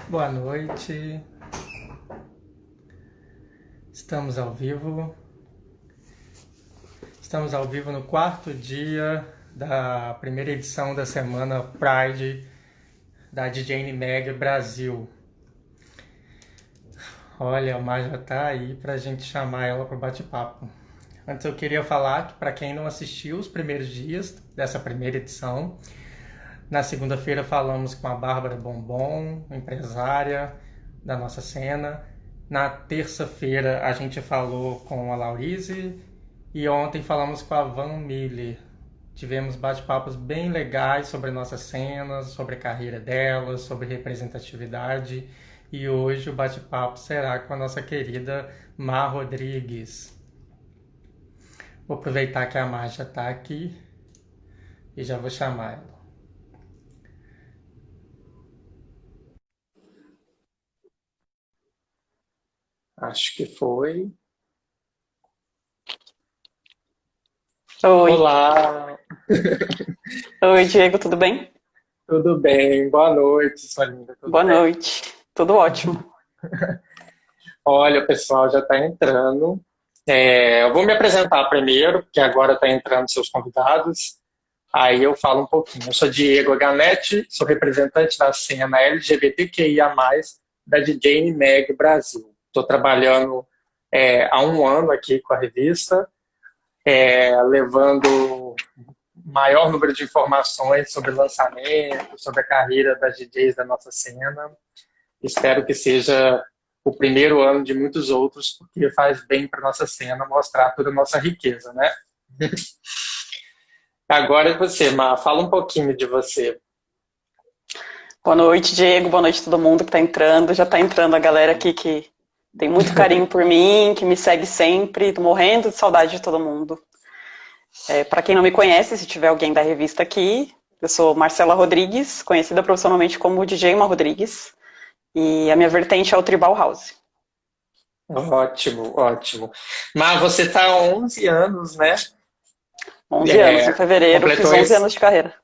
Boa noite, estamos ao vivo. Estamos ao vivo no quarto dia da primeira edição da semana Pride da DJ Mag Brasil. Olha, a Maja tá aí pra gente chamar ela pro bate-papo. Antes eu queria falar que para quem não assistiu os primeiros dias dessa primeira edição, na segunda-feira falamos com a Bárbara Bombom, empresária da nossa cena. Na terça-feira a gente falou com a Laurize e ontem falamos com a Van Miller. Tivemos bate-papos bem legais sobre nossa cena, sobre a carreira dela, sobre representatividade. E hoje o bate-papo será com a nossa querida Má Rodrigues. Vou aproveitar que a Má já está aqui e já vou chamar ela. Acho que foi. Oi, Olá, oi Diego, tudo bem? tudo bem? Boa noite, sua linda, tudo Boa bem? noite, tudo ótimo. Olha, o pessoal já está entrando. Eu vou me apresentar primeiro, porque agora está entrando seus convidados. Aí eu falo um pouquinho. Eu sou Diego Ganete, sou representante da cena LGBTQIA+, da DJ Mag Brasil. Estou trabalhando há um ano aqui com a revista, levando maior número de informações sobre lançamento, sobre a carreira das DJs da nossa cena. Espero que seja o primeiro ano de muitos outros, porque faz bem para nossa cena mostrar toda a nossa riqueza, né? Agora é você, Má, fala um pouquinho de você. Boa noite, Diego, boa noite a todo mundo que tá entrando. Já tá entrando a galera aqui que tem muito carinho por mim, que me segue sempre. Tô morrendo de saudade de todo mundo. Para quem não me conhece, se tiver alguém da revista aqui, eu sou Marcela Rodrigues, conhecida profissionalmente como DJ Má Rodrigues, e a minha vertente é o Tribal House. Ótimo, ótimo. Má, você está há 11 anos, né? 11 anos, em É, fevereiro fiz completou 11 esse anos de carreira.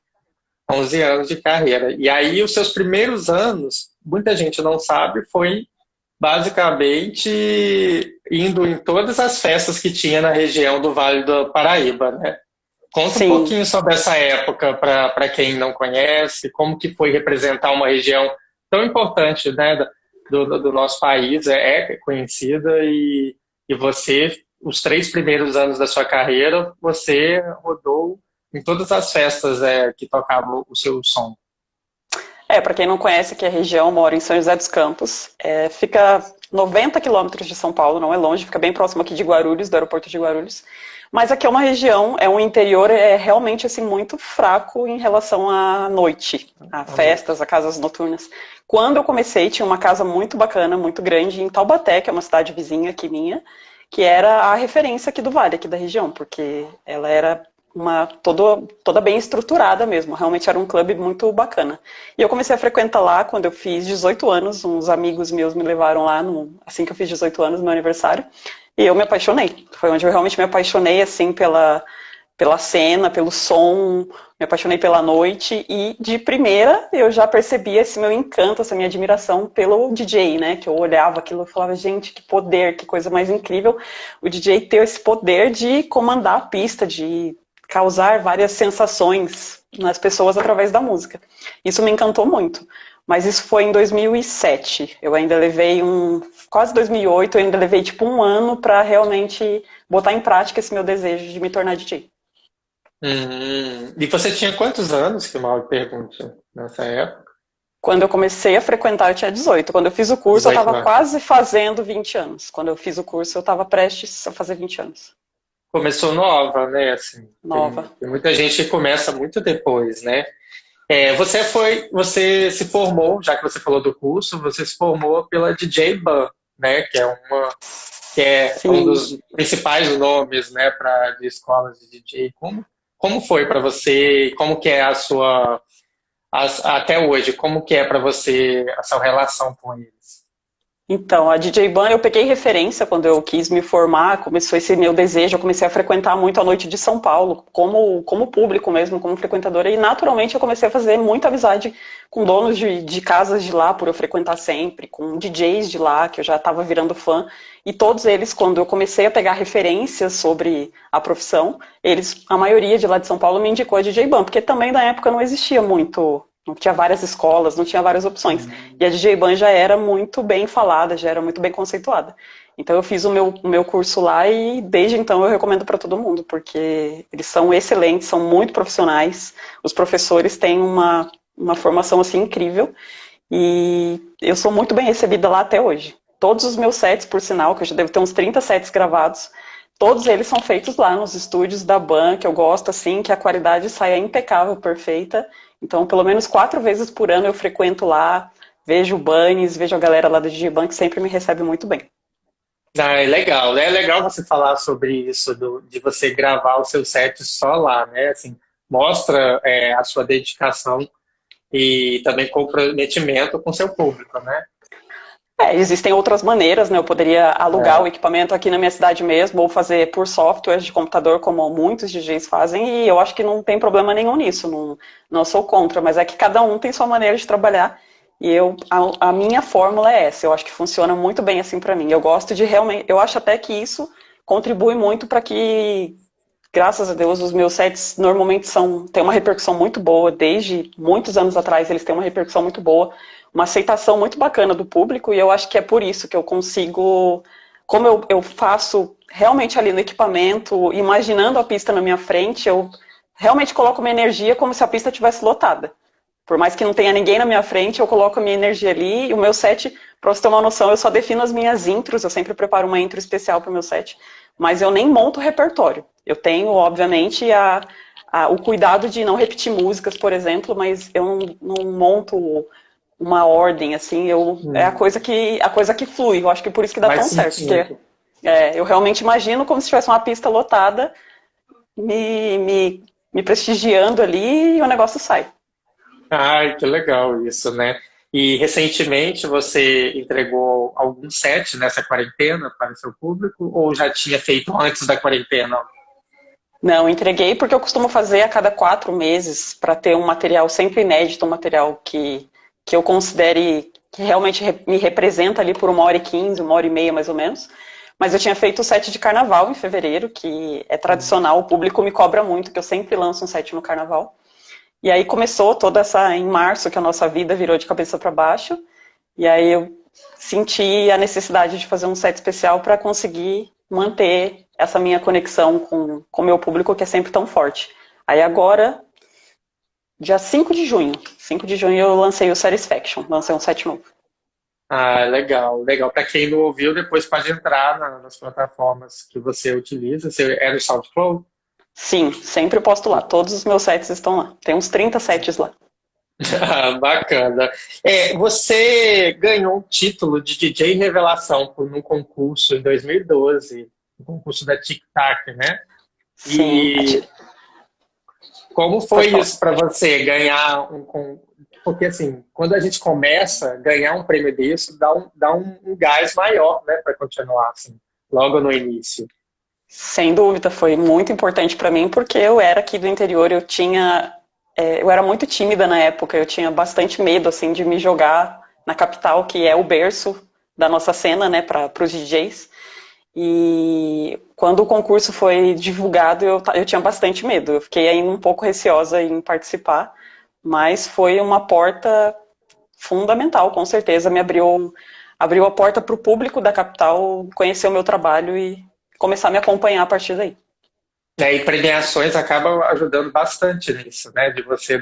11 anos de carreira. E aí, os seus primeiros anos, muita gente não sabe, foi basicamente indo em todas as festas que tinha na região do Vale do Paraíba, né? Conta um Sim, pouquinho sobre essa época para quem não conhece, como que foi representar uma região tão importante, né, do nosso país, é conhecida e você, os 3 primeiros anos da sua carreira, você rodou em todas as festas que tocavam o seu som. para quem não conhece aqui a região, moro em São José dos Campos. Fica 90 quilômetros de São Paulo, não é longe, fica bem próximo aqui de Guarulhos, do aeroporto de Guarulhos. Mas aqui é uma região, um interior realmente assim muito fraco em relação à noite, a À noite. festas, a casas noturnas. Quando eu comecei, tinha uma casa muito bacana, muito grande em Taubaté, que é uma cidade vizinha aqui minha, que era a referência aqui do Vale, aqui da região, porque ela era toda bem estruturada mesmo. Realmente era um clube muito bacana. E eu comecei a frequentar lá quando eu fiz 18 anos. Uns amigos meus me levaram lá assim que eu fiz 18 anos, no meu aniversário. E eu me apaixonei. Foi onde eu realmente me apaixonei assim pela cena, pelo som, me apaixonei pela noite e de primeira eu já percebi esse meu encanto, essa minha admiração pelo DJ, né? Que eu olhava aquilo e falava, gente, que poder, que coisa mais incrível o DJ ter esse poder de comandar a pista, de causar várias sensações nas pessoas através da música. Isso me encantou muito. Mas isso foi em 2007. Eu ainda levei quase 2008, eu ainda levei tipo um ano para realmente botar em prática esse meu desejo de me tornar DJ. E você tinha quantos anos, que mal pergunta, nessa época? Quando eu comecei a frequentar, eu tinha 18. Quando eu fiz o curso, eu 18 estava anos. quase fazendo 20 anos. Quando eu fiz o curso, eu estava prestes a fazer 20 anos. Começou nova, né? Assim, Nova. tem muita gente que começa muito depois, né? Você se formou, já que você falou do curso, você se formou pela DJ Ban, né? Que é um Sim. dos principais nomes, né? Para de escolas de DJ. Como foi para você? Como que é a até hoje? Como que é para você a sua relação com eles? Então, a DJ Ban eu peguei referência quando eu quis me formar, começou esse meu desejo, eu comecei a frequentar muito a noite de São Paulo, como público mesmo, como frequentadora, e naturalmente eu comecei a fazer muita amizade com donos de casas de lá, por eu frequentar sempre, com DJs de lá, que eu já estava virando fã, e todos eles, quando eu comecei a pegar referências sobre a profissão, a maioria de lá de São Paulo me indicou a DJ Ban, porque também na época não existia muito. Não tinha várias escolas, não tinha várias opções. E a DJ Ban já era muito bem falada, já era muito bem conceituada. Então eu fiz o meu curso lá e desde então eu recomendo para todo mundo, porque eles são excelentes, são muito profissionais, os professores têm uma formação assim incrível e eu sou muito bem recebida lá até hoje. Todos os meus sets, por sinal, que eu já devo ter uns 30 sets gravados, todos eles são feitos lá nos estúdios da Ban, que eu gosto assim, que a qualidade saia impecável, perfeita. Então, pelo menos 4 vezes por ano eu frequento lá, vejo o Bunnies, vejo a galera lá do Digiban, que sempre me recebe muito bem. Ah, é legal, né? É legal você falar sobre isso, de você gravar o seu set só lá, né? Assim, mostra a sua dedicação e também comprometimento com o seu público, né? Existem outras maneiras, né? Eu poderia alugar o É. equipamento aqui na minha cidade mesmo, ou fazer por software de computador, como muitos DJs fazem, e eu acho que não tem problema nenhum nisso, não sou contra, mas é que cada um tem sua maneira de trabalhar, e a minha fórmula é essa, eu acho que funciona muito bem assim pra mim. Eu gosto de realmente, eu acho até que isso contribui muito para que, graças a Deus, os meus sets normalmente têm uma repercussão muito boa, desde muitos anos atrás eles têm uma repercussão muito boa, uma aceitação muito bacana do público, e eu acho que é por isso que eu consigo, como eu faço realmente ali no equipamento, imaginando a pista na minha frente, eu realmente coloco minha energia como se a pista estivesse lotada. Por mais que não tenha ninguém na minha frente, eu coloco a minha energia ali, e o meu set, para você ter uma noção, eu só defino as minhas intros, eu sempre preparo uma intro especial para o meu set, mas eu nem monto o repertório. Eu tenho, obviamente, o cuidado de não repetir músicas, por exemplo, mas eu não monto uma ordem, assim, é a coisa que flui. Eu acho que por isso que dá Vai tão certo. Porque, sentindo. eu realmente imagino como se tivesse uma pista lotada, me, me, me prestigiando ali e o negócio sai. Ai, que legal isso, né? E recentemente você entregou algum set nessa quarentena para o seu público ou já tinha feito antes da quarentena? Não, entreguei porque eu costumo fazer a cada 4 meses para ter um material sempre inédito, um material que eu considere que realmente me representa ali por 1h15, 1h30 mais ou menos. Mas eu tinha feito o set de carnaval em fevereiro, que é tradicional, o público me cobra muito, que eu sempre lanço um set no carnaval. E aí começou em março, que a nossa vida virou de cabeça para baixo. E aí eu senti a necessidade de fazer um set especial para conseguir manter essa minha conexão com o meu público, que é sempre tão forte. Aí agora, dia 5 de junho eu lancei o Satisfaction, lancei um set novo. Ah, legal, legal. Para quem não ouviu, depois pode entrar nas plataformas que você utiliza. Você é no SoundCloud? Sim, sempre posto lá, todos os meus sets estão lá. Tem uns 30 sets lá. Ah, bacana. Você ganhou um título de DJ Revelação num concurso em 2012, um concurso da Tic Tac, né? Sim, E como pode foi falar. isso para você ganhar porque assim, quando a gente começa, ganhar um prêmio desse dá um gás maior, né, para continuar assim, logo no início. Sem dúvida, foi muito importante para mim, porque eu era aqui do interior, eu era muito tímida na época, eu tinha bastante medo, assim, de me jogar na capital, que é o berço da nossa cena, né, para os DJs. E quando o concurso foi divulgado, eu tinha bastante medo. Eu fiquei ainda um pouco receosa em participar, mas foi uma porta fundamental, com certeza. Abriu a porta para o público da capital conhecer o meu trabalho e começar a me acompanhar a partir daí. E premiações acabam ajudando bastante nisso, né? De você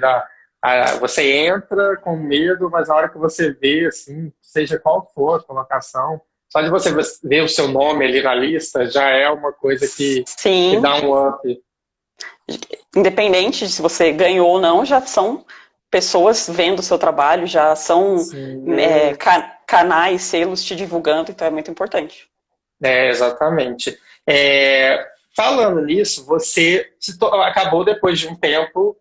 você entra com medo, mas na hora que você vê, assim, seja qual for a colocação, só de você ver o seu nome ali na lista já é uma coisa que Sim, dá um up. independente de se você ganhou ou não, já são pessoas vendo o seu trabalho, já são Sim, canais, selos te divulgando, então é muito importante. exatamente. Falando nisso, você acabou depois de um tempo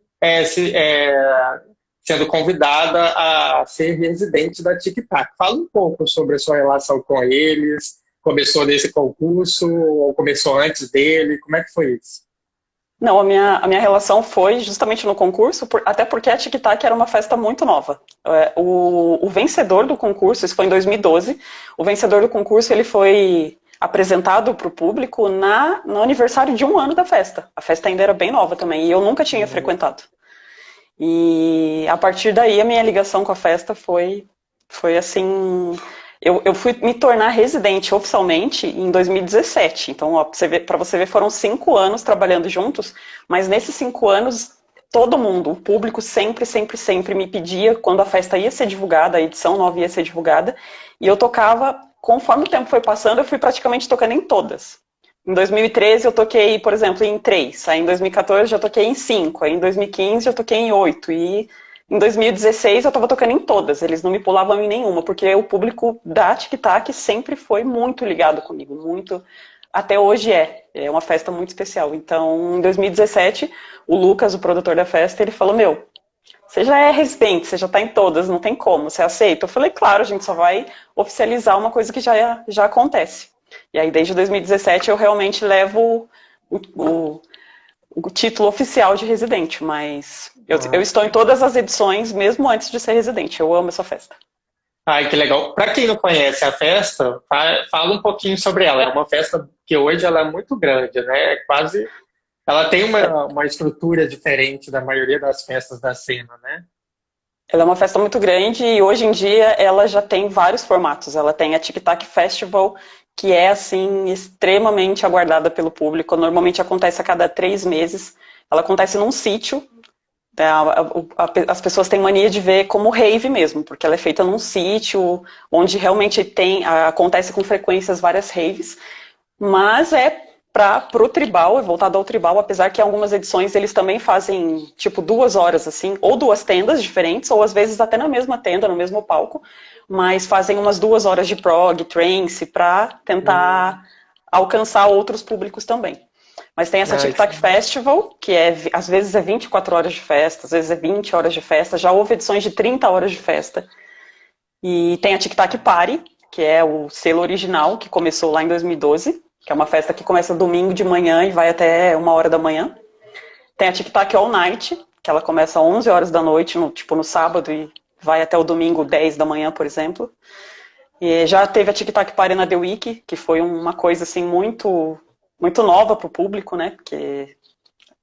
sendo convidada a ser residente da Tic Tac. Fala um pouco sobre a sua relação com eles. Começou nesse concurso ou começou antes dele? Como é que foi isso? Não, a minha relação foi justamente no concurso, até porque a Tic Tac era uma festa muito nova. O vencedor do concurso, isso foi em 2012, o vencedor do concurso ele foi apresentado para o público no aniversário de 1 ano da festa. A festa ainda era bem nova também, e eu nunca tinha frequentado. E a partir daí a minha ligação com a festa foi assim... Eu fui me tornar residente oficialmente em 2017. Então, para você ver, foram 5 anos trabalhando juntos, mas nesses 5 anos, todo mundo, o público sempre, sempre, sempre me pedia quando a festa ia ser divulgada, a edição nova ia ser divulgada, e eu tocava, conforme o tempo foi passando, eu fui praticamente tocando em todas. Em 2013 eu toquei, por exemplo, em 3, aí em 2014 eu toquei em 5, aí em 2015 eu toquei em 8, e em 2016 eu estava tocando em todas, eles não me pulavam em nenhuma, porque o público da Tic Tac sempre foi muito ligado comigo, muito, até hoje é uma festa muito especial. Então, em 2017, o Lucas, o produtor da festa, ele falou, você já é residente, você já está em todas, não tem como, você aceita? Eu falei, claro, a gente só vai oficializar uma coisa que já acontece. E aí, desde 2017, eu realmente levo o título oficial de residente, mas eu estou em todas as edições, mesmo antes de ser residente. Eu amo essa festa. Ai, que legal. Para quem não conhece a festa, fala um pouquinho sobre ela. É uma festa que hoje ela é muito grande, né? Quase... Ela tem uma estrutura diferente da maioria das festas da cena, né? Ela é uma festa muito grande e hoje em dia ela já tem vários formatos. Ela tem a Tic Tac Festival, que é, assim, extremamente aguardada pelo público. Normalmente acontece a cada 3 meses. Ela acontece num sítio. As pessoas têm mania de ver como rave mesmo, porque ela é feita num sítio, onde realmente acontece com frequências várias raves. Mas para o tribal, é voltado ao tribal, apesar que em algumas edições eles também fazem, tipo, 2 horas, assim, ou 2 tendas diferentes, ou às vezes até na mesma tenda, no mesmo palco, mas fazem umas 2 horas de prog, trance, para tentar alcançar outros públicos também. Mas tem essa Tic Tac Festival, que às vezes é 24 horas de festa, às vezes é 20 horas de festa, já houve edições de 30 horas de festa. E tem a Tic Tac Party, que é o selo original, que começou lá em 2012, que é uma festa que começa domingo de manhã e vai até 1h da manhã. Tem a Tic Tac All Night, que ela começa às 11 horas da noite, no sábado, e vai até o domingo 10 da manhã, por exemplo. E já teve a Tic Tac Party na The Week, que foi uma coisa assim muito, muito nova para o público, né? Porque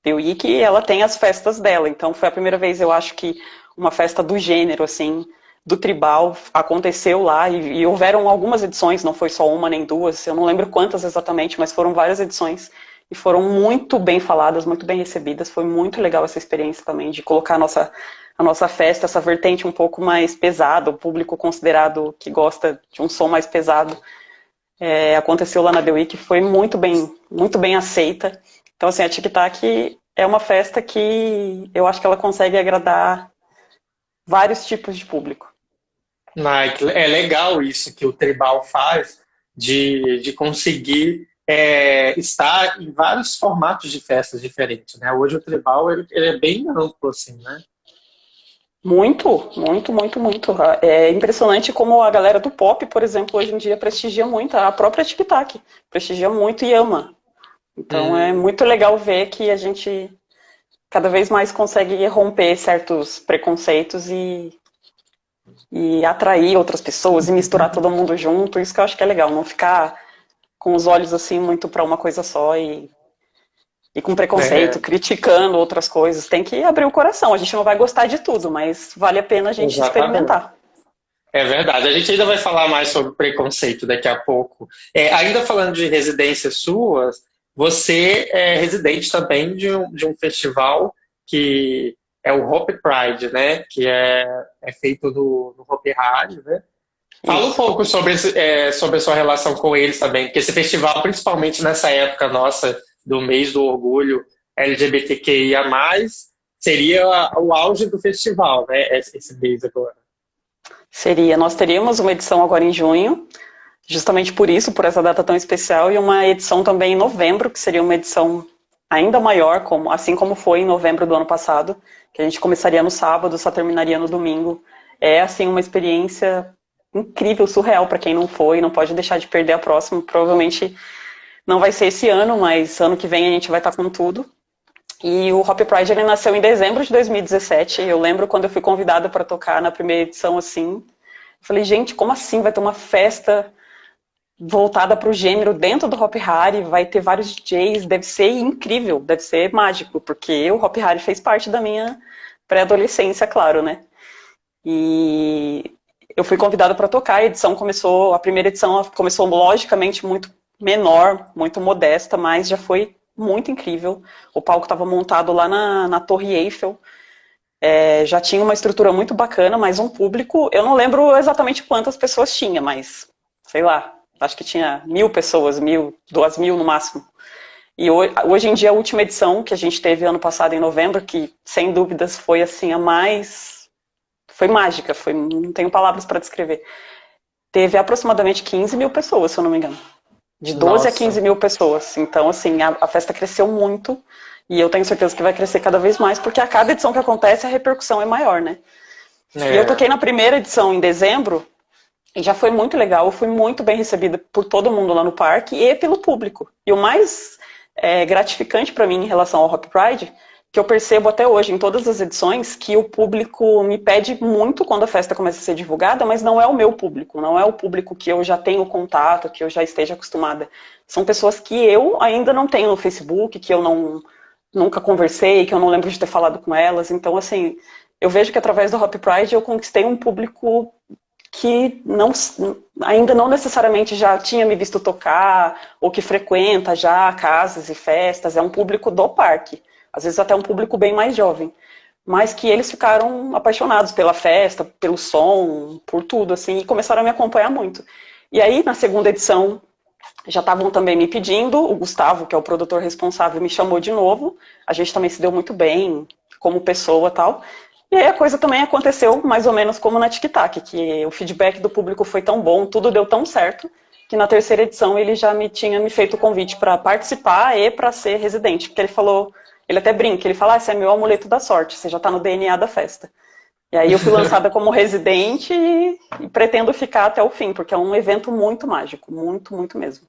The Week, ela tem as festas dela. Então foi a primeira vez, eu acho, que uma festa do gênero, assim, do tribal, aconteceu lá. E houveram algumas edições, não foi só uma nem 2, eu não lembro quantas exatamente, mas foram várias edições. E foram muito bem faladas, muito bem recebidas. Foi muito legal essa experiência também, de colocar a nossa festa, essa vertente um pouco mais pesada, o público considerado que gosta de um som mais pesado. Aconteceu lá na The Week, foi muito bem aceita. Então, assim, a Tic Tac é uma festa que eu acho que ela consegue agradar vários tipos de público. É legal isso que o tribal faz, de conseguir estar em vários formatos de festas diferentes, né? Hoje o tribal ele é bem amplo, assim, né? Muito, muito, muito, muito. É impressionante como a galera do pop, por exemplo, hoje em dia prestigia muito, a própria Tic Tac prestigia muito e ama. Então é muito legal ver que a gente cada vez mais consegue romper certos preconceitos e atrair outras pessoas e misturar todo mundo junto. Isso que eu acho que é legal, não ficar com os olhos assim muito para uma coisa só e com preconceito, criticando outras coisas. Tem que abrir o coração. A gente não vai gostar de tudo, mas vale a pena a gente experimentar. É verdade. A gente ainda vai falar mais sobre preconceito daqui a pouco. Ainda falando de residências suas, você é residente também de um festival que é o Hope Pride, né? Que é feito no Hopi Hari, né? Fala um pouco sobre a sua relação com eles também, porque esse festival, principalmente nessa época nossa do mês do orgulho LGBTQIA+, seria o auge do festival, né? Esse mês agora. Seria. Nós teríamos uma edição agora em junho, justamente por isso, por essa data tão especial, e uma edição também em novembro, que seria uma edição ainda maior, assim como foi em novembro do ano passado, que a gente começaria no sábado, só terminaria no domingo. É, assim, uma experiência incrível, surreal para quem não foi, não pode deixar de perder a próxima. Provavelmente não vai ser esse ano, mas ano que vem a gente vai estar com tudo. E o Hop Pride, ele nasceu em dezembro de 2017. Eu lembro quando eu fui convidada para tocar na primeira edição, assim. Eu falei, gente, como assim? Vai ter uma festa voltada para o gênero dentro do Hop Hari, vai ter vários DJs, deve ser incrível, deve ser mágico, porque o Hop Hari fez parte da minha pré-adolescência, claro, né? E eu fui convidada para tocar, a primeira edição começou logicamente muito menor, muito modesta, mas já foi muito incrível. O palco estava montado lá na Torre Eiffel, já tinha uma estrutura muito bacana, mas um público, eu não lembro exatamente quantas pessoas tinha, mas sei lá, acho que tinha 1.000 pessoas, 1.000, 2.000 no máximo. E hoje em dia a última edição que a gente teve ano passado em novembro, que sem dúvidas foi assim foi mágica, não tenho palavras para descrever. Teve aproximadamente 15.000 pessoas, se eu não me engano. De 12 a 15.000 pessoas. Então, assim, a festa cresceu muito e eu tenho certeza que vai crescer cada vez mais, porque a cada edição que acontece a repercussão é maior, né? E eu toquei na primeira edição em dezembro e já foi muito legal. Eu fui muito bem recebida por todo mundo lá no parque e pelo público. E o mais gratificante para mim em relação ao Hop Pride, que eu percebo até hoje em todas as edições, que o público me pede muito quando a festa começa a ser divulgada, mas não é o meu público, não é o público que eu já tenho contato, que eu já esteja acostumada. São pessoas que eu ainda não tenho no Facebook, que eu nunca conversei, que eu não lembro de ter falado com elas. Então, assim, eu vejo que através do Hop Pride eu conquistei um público que ainda não necessariamente já tinha me visto tocar, ou que frequenta já casas e festas, é um público do parque. Às vezes até um público bem mais jovem, mas que eles ficaram apaixonados pela festa, pelo som, por tudo, assim, e começaram a me acompanhar muito. E aí, na segunda edição, já estavam também me pedindo, o Gustavo, que é o produtor responsável, me chamou de novo, a gente também se deu muito bem, como pessoa e tal, e aí a coisa também aconteceu mais ou menos como na Tic Tac, que o feedback do público foi tão bom, tudo deu tão certo, que na terceira edição ele já tinha me feito o convite para participar e para ser residente, porque ele falou... Ele até brinca, ele fala, esse é meu amuleto da sorte, você já está no DNA da festa. E aí eu fui lançada como residente e pretendo ficar até o fim, porque é um evento muito mágico, muito, muito mesmo.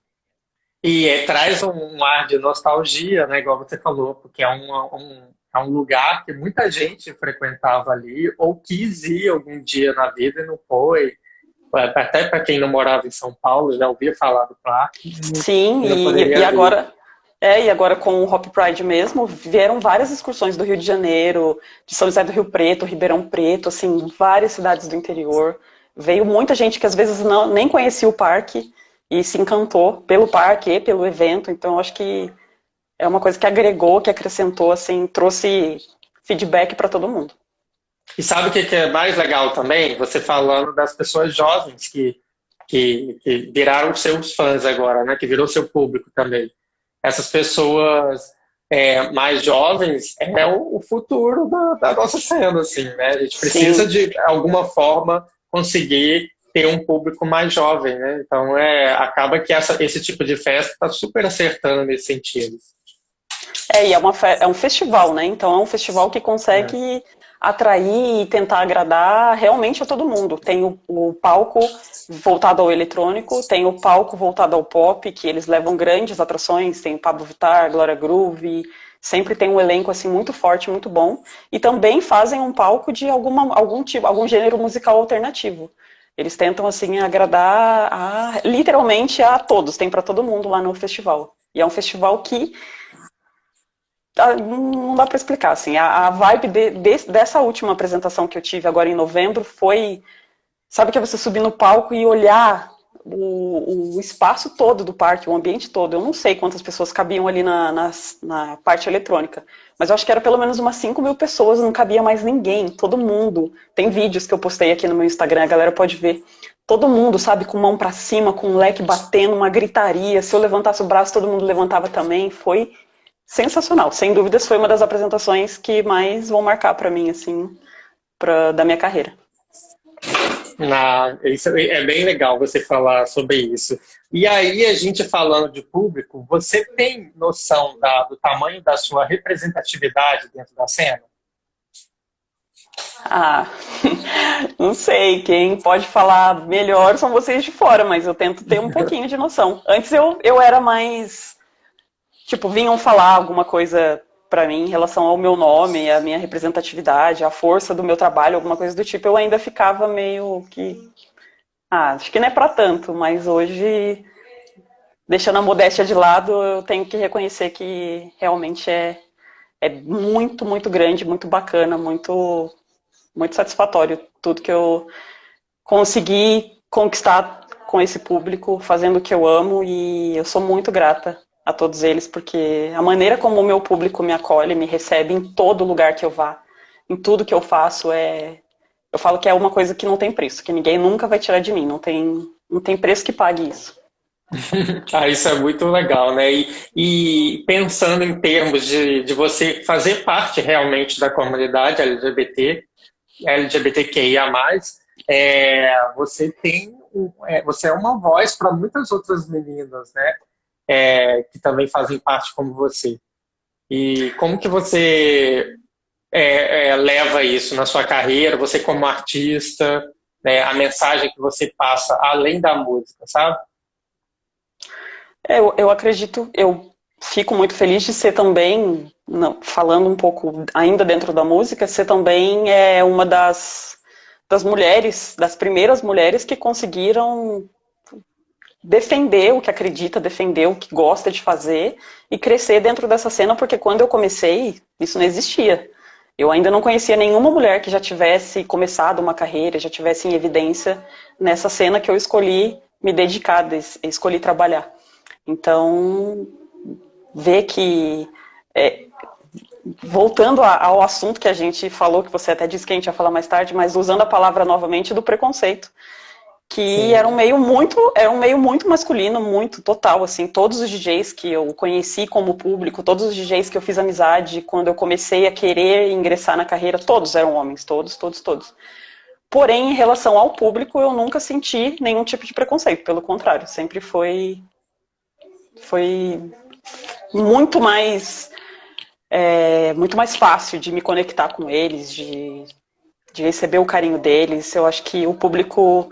E traz um ar de nostalgia, né, igual você falou, porque é um lugar que muita gente frequentava ali, ou quis ir algum dia na vida e não foi. Até para quem não morava em São Paulo, já ouvia falar do parque. Sim, e agora... e agora com o Hop Pride mesmo, vieram várias excursões do Rio de Janeiro, de São José do Rio Preto, Ribeirão Preto, assim, várias cidades do interior. Veio muita gente que às vezes nem conhecia o parque e se encantou pelo parque e pelo evento. Então, eu acho que é uma coisa que agregou, que acrescentou, assim, trouxe feedback para todo mundo. E sabe o que é mais legal também? Você falando das pessoas jovens que viraram seus fãs agora, né? Que virou seu público também. Essas pessoas mais jovens é o futuro da nossa cena, assim, né? A gente precisa, sim, de alguma forma conseguir ter um público mais jovem, né? Então acaba que esse tipo de festa está super acertando nesse sentido. E é um festival, né? Então é um festival que consegue atrair e tentar agradar realmente a todo mundo. Tem o palco voltado ao eletrônico, tem o palco voltado ao pop, que eles levam grandes atrações, tem o Pablo Vittar, Glória Groove, sempre tem um elenco assim muito forte, muito bom, e também fazem um palco de algum gênero musical alternativo. Eles tentam assim agradar literalmente a todos, tem para todo mundo lá no festival. E é um festival que não dá para explicar, assim, a vibe dessa última apresentação que eu tive agora em novembro foi, sabe, que é você subir no palco e olhar o espaço todo do parque, o ambiente todo. Eu não sei quantas pessoas cabiam ali na parte eletrônica, mas eu acho que era pelo menos umas 5.000 pessoas, não cabia mais ninguém, todo mundo. Tem vídeos que eu postei aqui no meu Instagram, a galera pode ver. Todo mundo, sabe, com mão pra cima, com o leque batendo, uma gritaria. Se eu levantasse o braço, todo mundo levantava também. Foi sensacional. Sem dúvidas, foi uma das apresentações que mais vão marcar para mim, assim, da minha carreira. Isso é bem legal você falar sobre isso. E aí, a gente falando de público, você tem noção do tamanho da sua representatividade dentro da cena? Ah, não sei, quem pode falar melhor são vocês de fora, mas eu tento ter um pouquinho de noção. Antes eu era mais, tipo, vinham falar alguma coisa pra mim em relação ao meu nome, a minha representatividade, a força do meu trabalho, alguma coisa do tipo, eu ainda ficava meio que, acho que não é pra tanto, mas hoje, deixando a modéstia de lado, eu tenho que reconhecer que realmente é muito, muito grande, muito bacana, muito satisfatório tudo que eu consegui conquistar com esse público, fazendo o que eu amo, e eu sou muito grata a todos eles, porque a maneira como o meu público me acolhe, me recebe em todo lugar que eu vá, em tudo que eu faço, eu falo que é uma coisa que não tem preço, que ninguém nunca vai tirar de mim, não tem preço que pague isso. Ah, isso é muito legal, né? E pensando em termos de você fazer parte realmente da comunidade LGBT, LGBTQIA+, você você é uma voz para muitas outras meninas, né? Que também fazem parte como você. E como que você leva isso na sua carreira, você como artista, né, a mensagem que você passa além da música, sabe? Eu acredito, eu fico muito feliz de ser também, falando um pouco ainda dentro da música, ser também uma das mulheres, das primeiras mulheres que conseguiram defender o que acredita, defender o que gosta de fazer e crescer dentro dessa cena, porque quando eu comecei, isso não existia. Eu ainda não conhecia nenhuma mulher que já tivesse começado uma carreira, já tivesse em evidência nessa cena que eu escolhi me dedicar, escolhi trabalhar. Então, ver que, voltando ao assunto que a gente falou, que você até disse que a gente ia falar mais tarde, mas usando a palavra novamente do preconceito, que Sim. era um meio muito masculino, muito total, assim, todos os DJs que eu conheci como público, todos os DJs que eu fiz amizade quando eu comecei a querer ingressar na carreira, todos eram homens, todos, todos, todos. Porém, em relação ao público, eu nunca senti nenhum tipo de preconceito, pelo contrário, sempre foi muito mais fácil de me conectar com eles, de receber o carinho deles. Eu acho que o público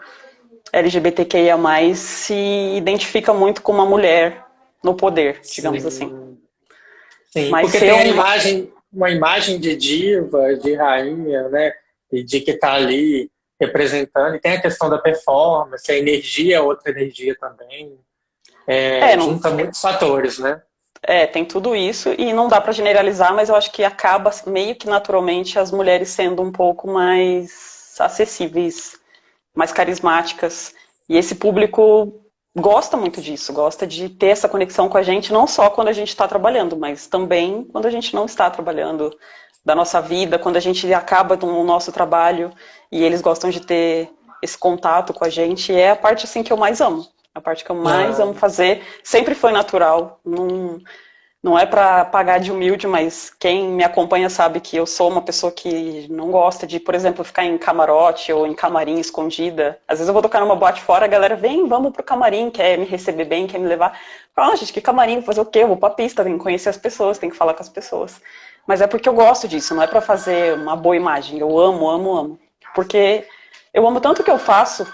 LGBTQIA+, se identifica muito com uma mulher no poder, digamos assim. Sim, sim, Mas porque ser tem uma imagem de diva, de rainha, né? E de que está ali representando, e tem a questão da performance, a energia é outra energia também. não, Junta muitos fatores, né? tem tudo isso, e não dá para generalizar, mas eu acho que acaba meio que naturalmente as mulheres sendo um pouco mais acessíveis, mais carismáticas. E esse público gosta muito disso, gosta de ter essa conexão com a gente, não só quando a gente está trabalhando, mas também quando a gente não está trabalhando, da nossa vida, quando a gente acaba o nosso trabalho e eles gostam de ter esse contato com a gente. É a parte assim que eu mais amo. A parte que eu mais amo Ah, fazer. Sempre foi natural. Não é para pagar de humilde, mas quem me acompanha sabe que eu sou uma pessoa que não gosta de, por exemplo, ficar em camarote ou em camarim escondida. Às vezes eu vou tocar numa boate fora, a galera vem, vamos pro camarim, quer me receber bem, quer me levar. Fala, gente, que camarim, vou fazer o quê? Eu vou pra pista, tenho que conhecer as pessoas, tenho que falar com as pessoas. Mas é porque eu gosto disso, não é para fazer uma boa imagem. Eu amo, amo, amo. Porque eu amo tanto o que eu faço,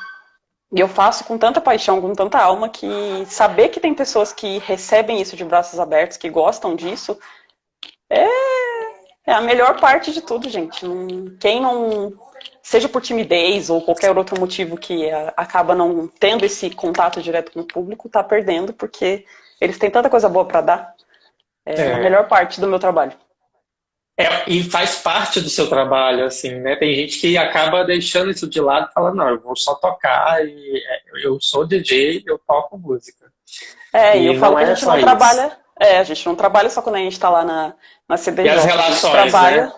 e eu faço com tanta paixão, com tanta alma, que saber que tem pessoas que recebem isso de braços abertos, que gostam disso, é, é a melhor parte de tudo, gente. Quem não, seja por timidez ou qualquer outro motivo que acaba não tendo esse contato direto com o público, tá perdendo, porque eles têm tanta coisa boa para dar. É a é. melhor parte do meu trabalho. E faz parte do seu trabalho, assim, né? Tem gente que acaba deixando isso de lado e fala, não, eu vou só tocar e eu sou DJ, eu toco música. E eu E falo não que a é gente só não isso. trabalha. A gente não trabalha só quando a gente está lá na E as CDJ. A gente relações, né? trabalha.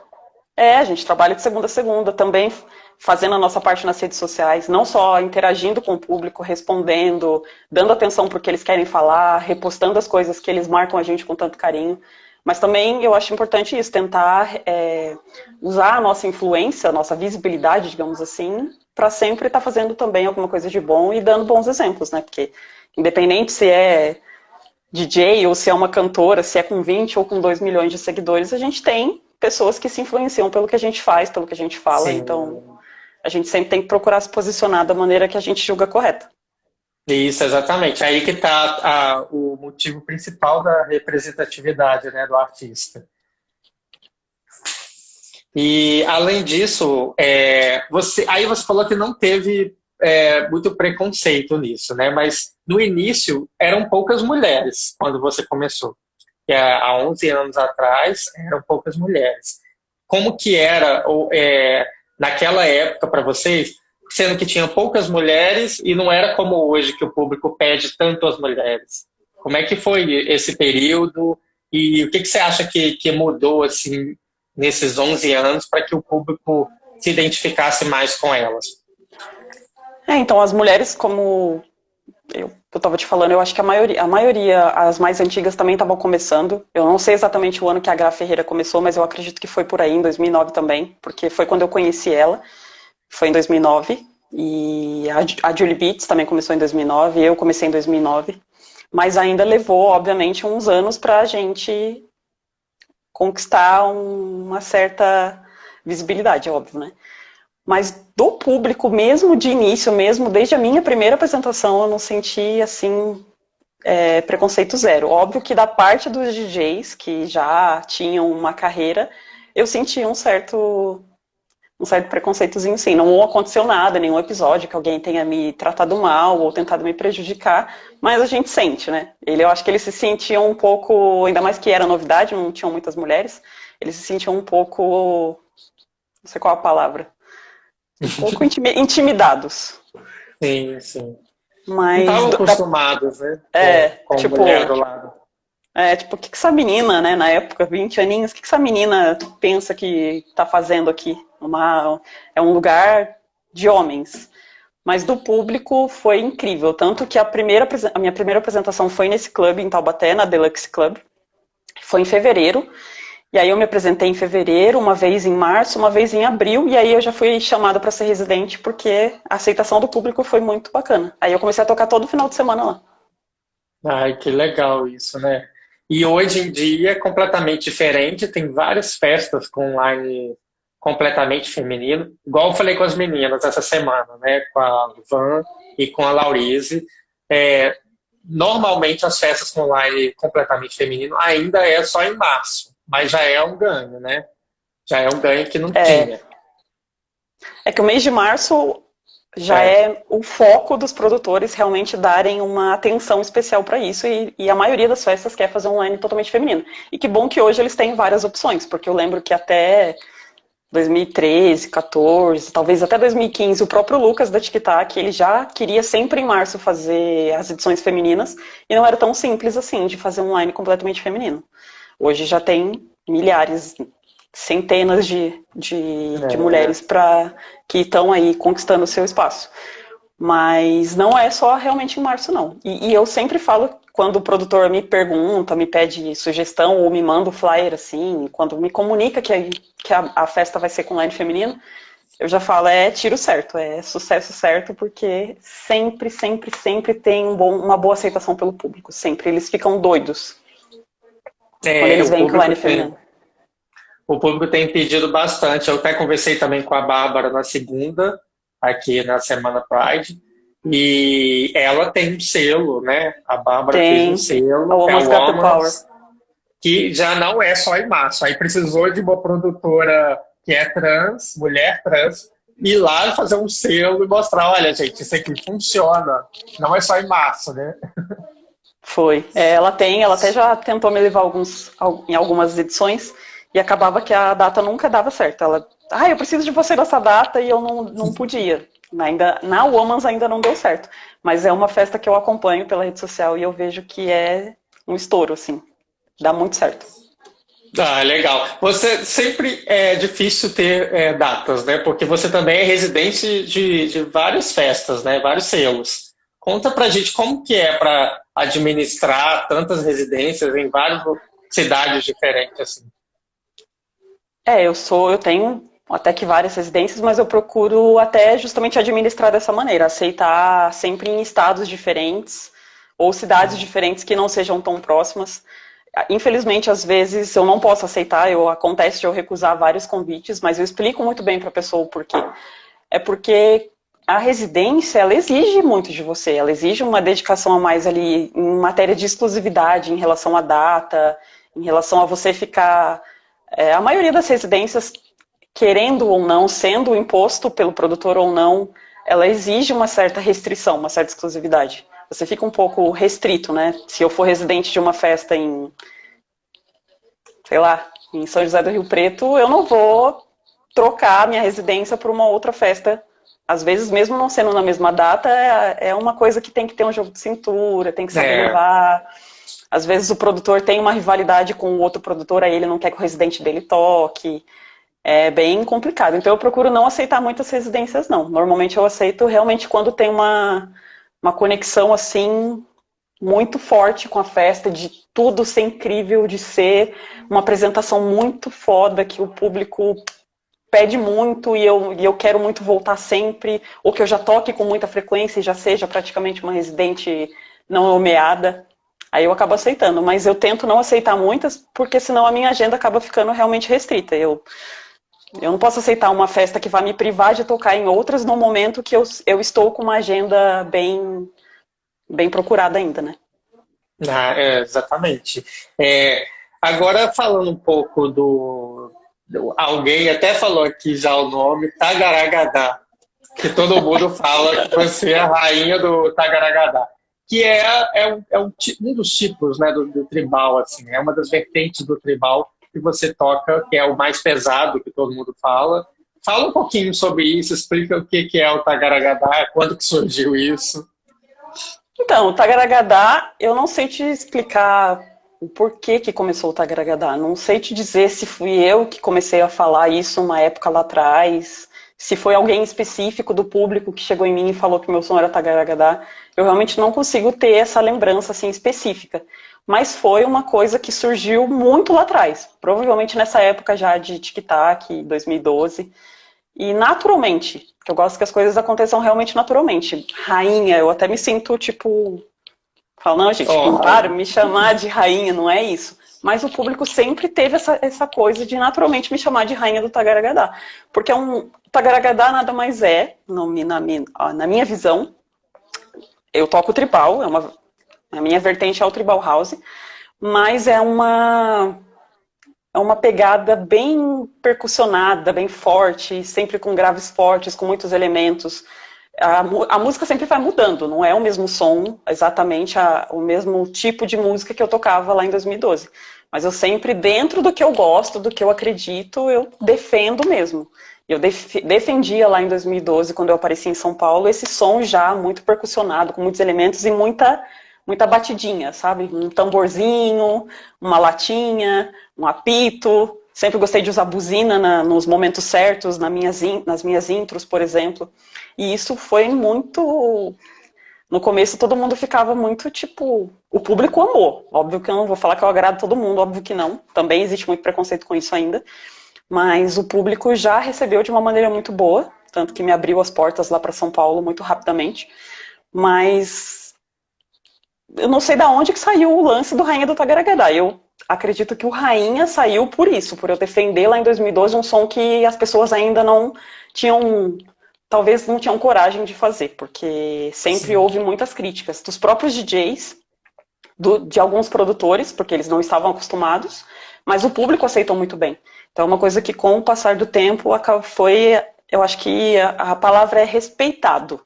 A gente trabalha de segunda a segunda, também fazendo a nossa parte nas redes sociais, não só interagindo com o público, respondendo, dando atenção porque eles querem falar, repostando as coisas que eles marcam a gente com tanto carinho. Mas também eu acho importante isso, tentar usar a nossa influência, a nossa visibilidade, digamos assim, para sempre estar fazendo também alguma coisa de bom e dando bons exemplos, né? Porque independente se DJ ou se é uma cantora, se é com 20 ou com 2 milhões de seguidores, a gente tem pessoas que se influenciam pelo que a gente faz, pelo que a gente fala, Sim. então a gente sempre tem que procurar se posicionar da maneira que a gente julga correta. Isso, exatamente. Aí que está o motivo principal da representatividade, né, do artista. E, além disso, aí você falou que não teve muito preconceito nisso, né? Mas, no início, eram poucas mulheres quando você começou. Que há 11 anos atrás, eram poucas mulheres. Como que era naquela época para vocês, sendo que tinha poucas mulheres e não era como hoje que o público pede tanto as mulheres? Como é que foi esse período e o que você acha que mudou assim nesses 11 anos para que o público se identificasse mais com elas? Então as mulheres, como eu estava te falando, eu acho que a maioria, as mais antigas também estavam começando. Eu não sei exatamente o ano que a Gra Ferreira começou, mas eu acredito que foi por aí, em 2009 também, porque foi quando eu conheci ela, foi em 2009. E a Julie Beats também começou em 2009, eu comecei em 2009. Mas ainda levou, obviamente, uns anos para a gente conquistar uma certa visibilidade, é óbvio, né? Mas do público, mesmo de início, mesmo desde a minha primeira apresentação, eu não senti, assim, preconceito zero. Óbvio que da parte dos DJs, que já tinham uma carreira, eu senti um certo preconceitozinho, sim. Não aconteceu nada, nenhum episódio que alguém tenha me tratado mal ou tentado me prejudicar, mas a gente sente, né? Eu acho que eles se sentiam um pouco, ainda mais que era novidade, não tinham muitas mulheres, eles se sentiam um pouco, não sei qual a palavra, um pouco intimidados. Sim, sim. Mas Não estavam acostumados, né? Com tipo, mulher do lado. Tipo, o que essa menina, né, na época, 20 aninhos, o que essa menina pensa que tá fazendo aqui? É um lugar de homens. Mas do público foi incrível. Tanto que a minha primeira apresentação foi nesse clube em Taubaté, na Deluxe Club. Foi em fevereiro. E aí eu me apresentei em fevereiro, uma vez em março, uma vez em abril. E aí eu já fui chamada para ser residente porque a aceitação do público foi muito bacana. Aí eu comecei a tocar todo final de semana lá. Ai, que legal isso, né? E hoje em dia é completamente diferente, tem várias festas com online completamente feminino, igual eu falei com as meninas essa semana, né? Com a Van e com a Laurize. Normalmente as festas com online completamente feminino ainda é só em março, mas já é um ganho, né? Já é um ganho que não tinha. É que o mês de março já é o foco dos produtores realmente darem uma atenção especial para isso e a maioria das festas quer fazer online totalmente feminino. E que bom que hoje eles têm várias opções, porque eu lembro que até 2013, 14, talvez até 2015, o próprio Lucas da TikTok, ele já queria sempre em março fazer as edições femininas e não era tão simples assim de fazer um online completamente feminino. Hoje já tem milhares, centenas de mulheres que estão aí conquistando o seu espaço. Mas não é só realmente em março, não. E eu sempre falo, quando o produtor me pergunta, me pede sugestão ou me manda o flyer, assim, quando me comunica que a festa vai ser com line feminino, eu já falo, tiro certo, é sucesso certo, porque sempre, sempre, sempre tem uma boa aceitação pelo público. Sempre. Eles ficam doidos quando eles veem com line feminino. O público tem pedido bastante. Eu até conversei também com a Bárbara na segunda, aqui na Semana Pride, e ela tem um selo, né? A Bárbara fez um selo, a Woman's, que já não é só em março. Aí precisou de uma produtora que é trans, mulher trans, ir lá fazer um selo e mostrar, olha, gente, isso aqui funciona. Não é só em março, né? Foi. Ela até já tentou me levar em algumas edições, e acabava que a data nunca dava certo. Ela, eu preciso de você nessa data, e eu não podia. Na Woman's ainda não deu certo. Mas é uma festa que eu acompanho pela rede social e eu vejo que é um estouro, assim. Dá muito certo. Legal. Você sempre é difícil ter datas, né? Porque você também é residente de várias festas, né? Vários selos. Conta pra gente como que é para administrar tantas residências em várias cidades diferentes, assim. Eu tenho até que várias residências, mas eu procuro até justamente administrar dessa maneira, aceitar sempre em estados diferentes ou cidades diferentes que não sejam tão próximas. Infelizmente, às vezes eu não posso aceitar, acontece de eu recusar vários convites, mas eu explico muito bem para a pessoa o porquê. É porque a residência, ela exige muito de você, ela exige uma dedicação a mais ali em matéria de exclusividade, em relação à data, em relação a você ficar... a maioria das residências, querendo ou não, sendo imposto pelo produtor ou não, ela exige uma certa restrição, uma certa exclusividade. Você fica um pouco restrito, né? Se eu for residente de uma festa em, sei lá, em São José do Rio Preto, eu não vou trocar minha residência por uma outra festa. Às vezes, mesmo não sendo na mesma data, é uma coisa que tem que ter um jogo de cintura, tem que saber levar. Às vezes o produtor tem uma rivalidade com o outro produtor, aí ele não quer que o residente dele toque. É bem complicado. Então eu procuro não aceitar muitas residências, não. Normalmente eu aceito realmente quando tem uma conexão assim muito forte com a festa, de tudo ser incrível, de ser uma apresentação muito foda, que o público pede muito e eu quero muito voltar sempre, ou que eu já toque com muita frequência e já seja praticamente uma residente não nomeada. Aí eu acabo aceitando, mas eu tento não aceitar muitas, porque senão a minha agenda acaba ficando realmente restrita. Eu não posso aceitar uma festa que vai me privar de tocar em outras no momento que eu estou com uma agenda bem procurada ainda, né? Exatamente. Agora, falando um pouco alguém até falou aqui já o nome, Tagaragadá, que todo mundo fala que você é a rainha do Tagaragadá, que um dos tipos, né, do tribal, assim, é uma das vertentes do tribal que você toca, que é o mais pesado, que todo mundo fala. Fala um pouquinho sobre isso, explica o que é o Tagaragadá, quando que surgiu isso. Então, o Tagaragadá, eu não sei te explicar o porquê que começou o Tagaragadá. Não sei te dizer se fui eu que comecei a falar isso uma época lá atrás, se foi alguém específico do público que chegou em mim e falou que meu som era Tagaragadá. Eu realmente não consigo ter essa lembrança assim específica. Mas foi uma coisa que surgiu muito lá atrás. Provavelmente nessa época já de tic-tac, 2012. E naturalmente, que eu gosto que as coisas aconteçam realmente naturalmente. Rainha, eu até me sinto tipo... Falo, não, gente, para me chamar de rainha, não é isso. Mas o público sempre teve essa coisa de naturalmente me chamar de rainha do Tagaragadá. Porque Tagaragadá nada mais é, na minha visão, eu toco tribal, a minha vertente é o tribal house, mas é uma pegada bem percussionada, bem forte, sempre com graves fortes, com muitos elementos. A música sempre vai mudando, não é o mesmo som, exatamente o mesmo tipo de música que eu tocava lá em 2012. Mas eu sempre, dentro do que eu gosto, do que eu acredito, eu defendo mesmo. Eu defendia lá em 2012, quando eu apareci em São Paulo, esse som já muito percussionado, com muitos elementos e muita batidinha, sabe? Um tamborzinho, uma latinha, um apito. Sempre gostei de usar buzina nos momentos certos, nas minhas intros, por exemplo. E isso foi muito... No começo todo mundo ficava muito tipo... O público amou. Óbvio que eu não vou falar que eu agrado todo mundo, óbvio que não. Também existe muito preconceito com isso ainda. Mas o público já recebeu de uma maneira muito boa. Tanto que me abriu as portas lá para São Paulo muito rapidamente. Mas... eu não sei de onde que saiu o lance do Rainha do Tagaragadá. Eu acredito que o Rainha saiu por isso, por eu defender lá em 2012 um som que as pessoas ainda não tinham, talvez não tinham coragem de fazer, porque sempre houve muitas críticas dos próprios DJs, de alguns produtores, porque eles não estavam acostumados, mas o público aceitou muito bem. Então é uma coisa que com o passar do tempo eu acho que a palavra é respeitado.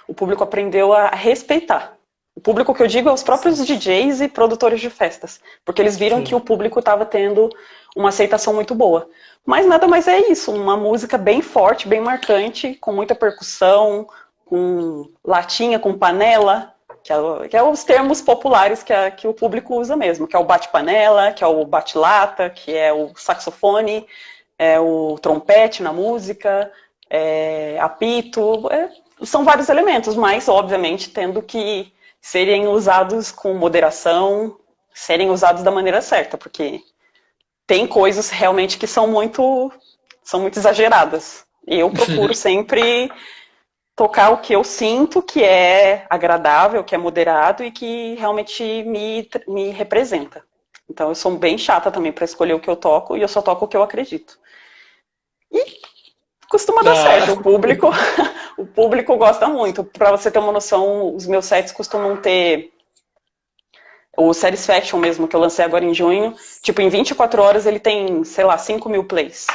O público aprendeu a respeitar. O público que eu digo é os próprios DJs e produtores de festas, porque eles viram que o público estava tendo uma aceitação muito boa. Mas nada mais é isso, uma música bem forte, bem marcante, com muita percussão, com latinha, com panela, que é os termos populares que o público usa mesmo, que é o bate-panela, que é o bate-lata, que é o saxofone, é o trompete na música, apito, são vários elementos, mas obviamente tendo que serem usados com moderação, serem usados da maneira certa, porque tem coisas realmente que são muito exageradas. E eu procuro sempre tocar o que eu sinto que é agradável, que é moderado e que realmente me representa. Então eu sou bem chata também para escolher o que eu toco e eu só toco o que eu acredito. E costuma dar certo, o público gosta muito. Para você ter uma noção, os meus sets costumam ter o Satisfaction mesmo, que eu lancei agora em junho, tipo, em 24 horas ele tem, sei lá, 5.000 plays.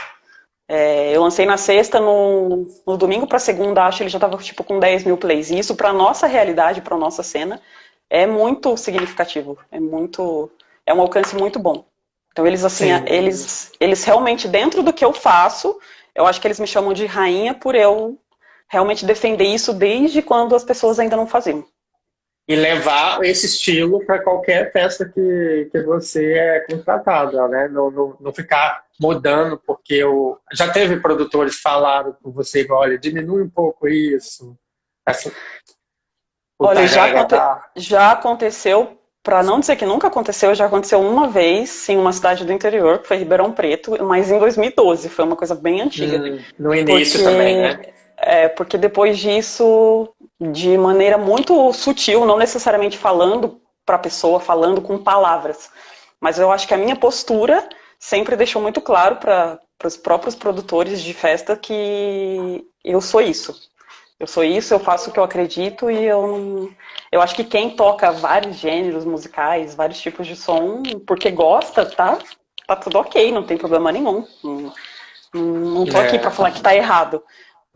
Eu lancei na sexta, no domingo pra segunda, acho que ele já tava tipo com 10.000 plays. E isso pra nossa realidade, pra nossa cena, é muito significativo. É um alcance muito bom. Então eles, assim, eles realmente, dentro do que eu faço, eu acho que eles me chamam de rainha por eu realmente defender isso desde quando as pessoas ainda não faziam. E levar esse estilo para qualquer festa que você é contratada, né? Não ficar mudando, porque já teve produtores que falaram com você, olha, diminui um pouco isso. Assim, olha, já aconteceu, para não dizer que nunca aconteceu, já aconteceu uma vez em uma cidade do interior, que foi Ribeirão Preto, mas em 2012, foi uma coisa bem antiga. No início também, né? Porque depois disso, de maneira muito sutil, não necessariamente falando para a pessoa, falando com palavras, mas eu acho que a minha postura sempre deixou muito claro para os próprios produtores de festa que eu sou isso. Eu sou isso, eu faço o que eu acredito e eu acho que quem toca vários gêneros musicais, vários tipos de som, porque gosta, tá tudo ok, não tem problema nenhum. Não tô aqui para falar que tá errado.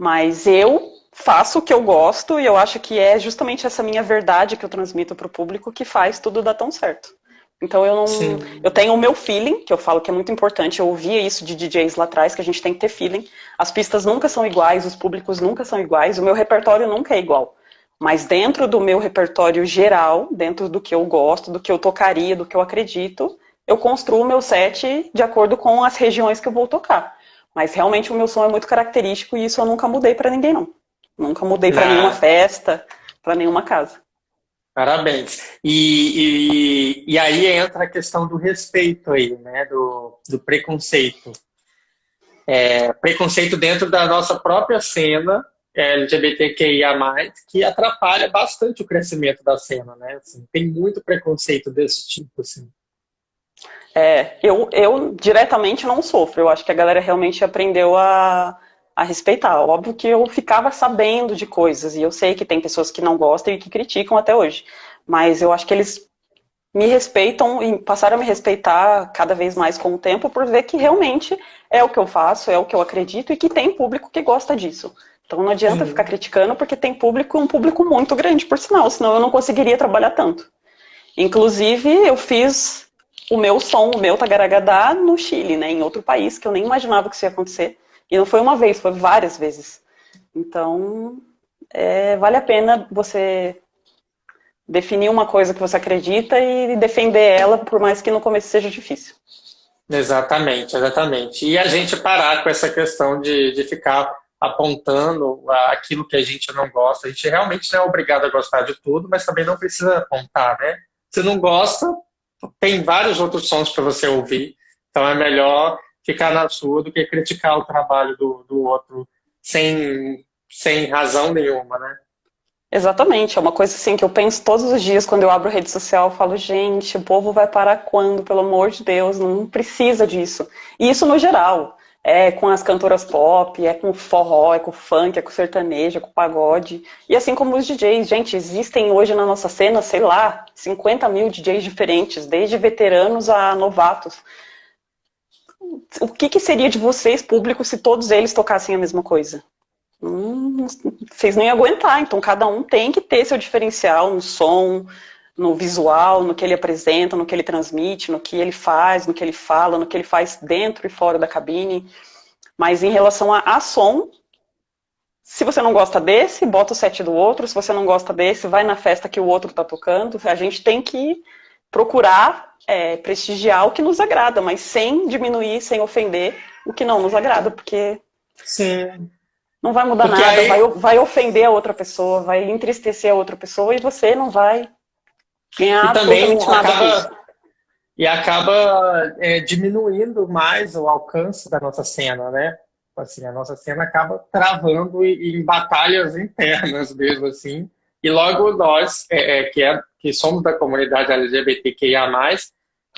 Mas eu faço o que eu gosto e eu acho que é justamente essa minha verdade que eu transmito para o público que faz tudo dar tão certo. Então eu tenho o meu feeling, que eu falo que é muito importante, eu ouvia isso de DJs lá atrás, que a gente tem que ter feeling. As pistas nunca são iguais, os públicos nunca são iguais, o meu repertório nunca é igual. Mas dentro do meu repertório geral, dentro do que eu gosto, do que eu tocaria, do que eu acredito, eu construo o meu set de acordo com as regiões que eu vou tocar. Mas realmente o meu som é muito característico e isso eu nunca mudei pra ninguém, não. Nunca mudei pra nenhuma festa, pra nenhuma casa. Parabéns. E aí entra a questão do respeito aí, né? Do preconceito. Preconceito dentro da nossa própria cena LGBTQIA+, que atrapalha bastante o crescimento da cena, né? Assim, tem muito preconceito desse tipo, assim. Eu diretamente não sofro. Eu acho que a galera realmente aprendeu a respeitar. Óbvio que eu ficava sabendo de coisas, e eu sei que tem pessoas que não gostam e que criticam até hoje. Mas eu acho que eles me respeitam e passaram a me respeitar cada vez mais com o tempo por ver que realmente é o que eu faço, é o que eu acredito e que tem público que gosta disso. Então não adianta ficar criticando porque tem um público muito grande, por sinal, senão eu não conseguiria trabalhar tanto. Inclusive, eu fiz o meu som, o meu Tagaragadá, no Chile, né, em outro país, que eu nem imaginava que isso ia acontecer. E não foi uma vez, foi várias vezes. Então, vale a pena você definir uma coisa que você acredita e defender ela, por mais que no começo seja difícil. Exatamente, exatamente. E a gente parar com essa questão de ficar apontando aquilo que a gente não gosta. A gente realmente não é obrigado a gostar de tudo, mas também não precisa apontar, né? Se não gosta, tem vários outros sons para você ouvir, então é melhor ficar na sua do que criticar o trabalho do outro sem razão nenhuma, né? Exatamente, é uma coisa assim que eu penso todos os dias quando eu abro rede social, eu falo, gente, o povo vai parar quando? Pelo amor de Deus, não precisa disso. E isso no geral, com as cantoras pop, com o forró, com o funk, com o sertanejo, com o pagode, e assim como os DJs. Gente, existem hoje na nossa cena, sei lá, 50.000 DJs diferentes, desde veteranos a novatos. O que seria de vocês, público, se todos eles tocassem a mesma coisa? Vocês não iam aguentar, então cada um tem que ter seu diferencial no som, no visual, no que ele apresenta, no que ele transmite, no que ele faz, no que ele fala, no que ele faz dentro e fora da cabine. Mas em relação a som, se você não gosta desse, bota o set do outro. Se você não gosta desse, vai na festa que o outro tá tocando. A gente tem que procurar prestigiar o que nos agrada, mas sem diminuir, sem ofender o que não nos agrada, porque sim, não vai mudar porque nada, aí... vai ofender a outra pessoa, vai entristecer a outra pessoa e você não vai ganhar absolutamente nada com isso. E acaba diminuindo mais o alcance da nossa cena, né? assim, a nossa cena acaba travando em batalhas internas mesmo, assim, e logo nós, que somos da comunidade LGBTQIA+,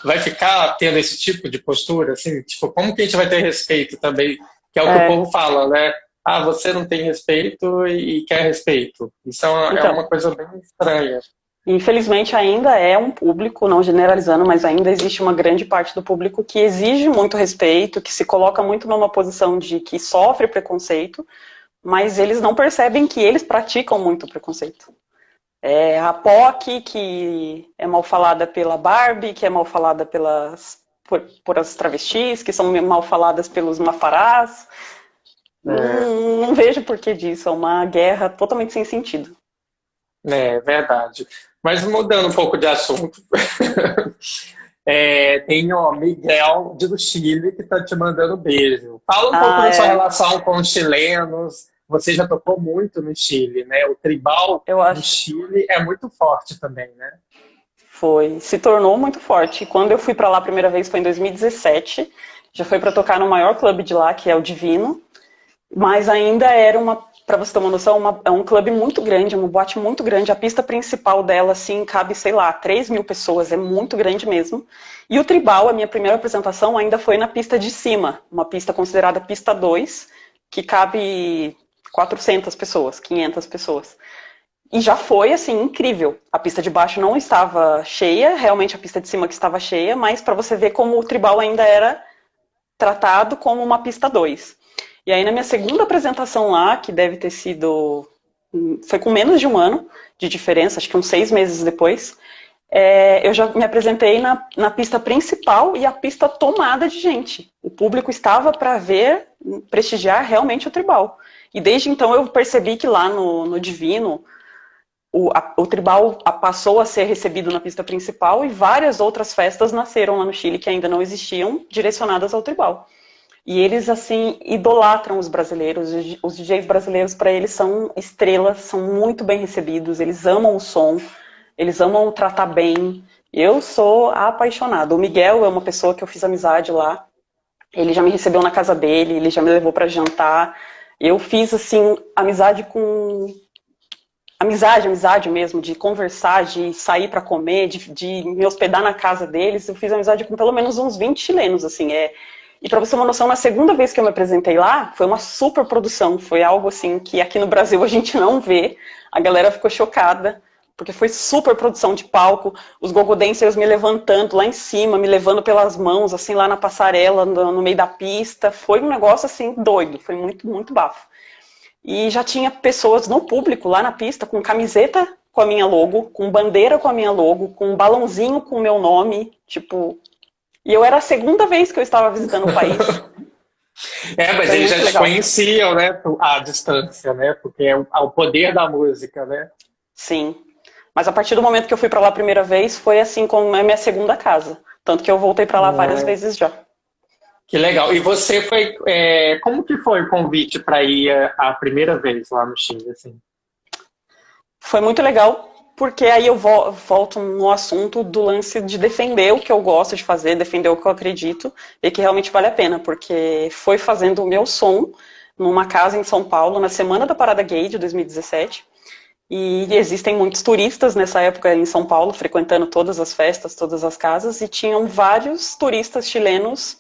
vai ficar tendo esse tipo de postura, assim, tipo, como que a gente vai ter respeito também, que é o que o povo fala, né? Ah, você não tem respeito e quer respeito. Isso é Então, uma coisa bem estranha. infelizmente ainda é um público, não generalizando, mas ainda existe uma grande parte do público que exige muito respeito, que se coloca muito numa posição de que sofre preconceito, mas eles não percebem que eles praticam muito preconceito. É a POC, que é mal falada pela Barbie, que é mal falada por as travestis, que são mal faladas pelos mafarás. Não vejo porquê disso, é uma guerra totalmente sem sentido. É verdade. Mas mudando um pouco de assunto, tem o Miguel do Chile que está te mandando beijo. Fala um pouco da sua relação com os chilenos. Você já tocou muito no Chile, né? O tribal do Chile é muito forte também, né? Se tornou muito forte. Quando eu fui para lá a primeira vez foi em 2017. Já foi para tocar no maior clube de lá, que é o Divino. Mas ainda era para você ter uma noção, é um clube muito grande, uma boate muito grande. A pista principal dela, assim, cabe, sei lá, 3.000 pessoas, é muito grande mesmo. E o tribal, a minha primeira apresentação, ainda foi na pista de cima, uma pista considerada pista 2, que cabe 400 pessoas, 500 pessoas. E já foi, assim, incrível. A pista de baixo não estava cheia, realmente a pista de cima que estava cheia, mas para você ver como o tribal ainda era tratado como uma pista 2. E aí na minha segunda apresentação lá, que deve ter sido... Foi com menos de um ano de diferença, acho que uns 6 meses depois, eu já me apresentei na pista principal e a pista tomada de gente. O público estava para ver, prestigiar realmente o tribal. E desde então eu percebi que lá no Divino, o tribal passou a ser recebido na pista principal e várias outras festas nasceram lá no Chile que ainda não existiam, direcionadas ao tribal. E eles, assim, idolatram os brasileiros. Os DJs brasileiros, para eles, são estrelas, são muito bem recebidos, eles amam o som, eles amam o tratar bem. Eu sou apaixonada. O Miguel é uma pessoa que eu fiz amizade lá. Ele já me recebeu na casa dele, ele já me levou para jantar. Eu fiz, assim, amizade com... Amizade mesmo, de conversar, de sair para comer, de me hospedar na casa deles. Eu fiz amizade com pelo menos uns 20 chilenos, assim, E para você ter uma noção, na segunda vez que eu me apresentei lá, foi uma super produção, foi algo assim que aqui no Brasil a gente não vê. A galera ficou chocada, porque foi super produção de palco, os gogo dancers me levantando lá em cima, me levando pelas mãos, assim, lá na passarela, no meio da pista. Foi um negócio, assim, doido, foi muito, muito bafo. E já tinha pessoas no público, lá na pista, com camiseta com a minha logo, com bandeira com a minha logo, com um balãozinho com o meu nome, tipo... E eu era a segunda vez que eu estava visitando o país. Mas eles já te conheciam, né? À distância, né? Porque é o poder da música, né? Sim. Mas a partir do momento que eu fui para lá a primeira vez, foi assim como a minha segunda casa. Tanto que eu voltei para lá várias vezes já. Que legal. E você foi... como que foi o convite para ir a primeira vez lá no Chile, assim? Foi muito legal. Porque aí eu volto no assunto do lance de defender o que eu gosto de fazer, defender o que eu acredito e que realmente vale a pena, porque foi fazendo o meu som numa casa em São Paulo, na Semana da Parada Gay de 2017, e existem muitos turistas nessa época em São Paulo, frequentando todas as festas, todas as casas, e tinham vários turistas chilenos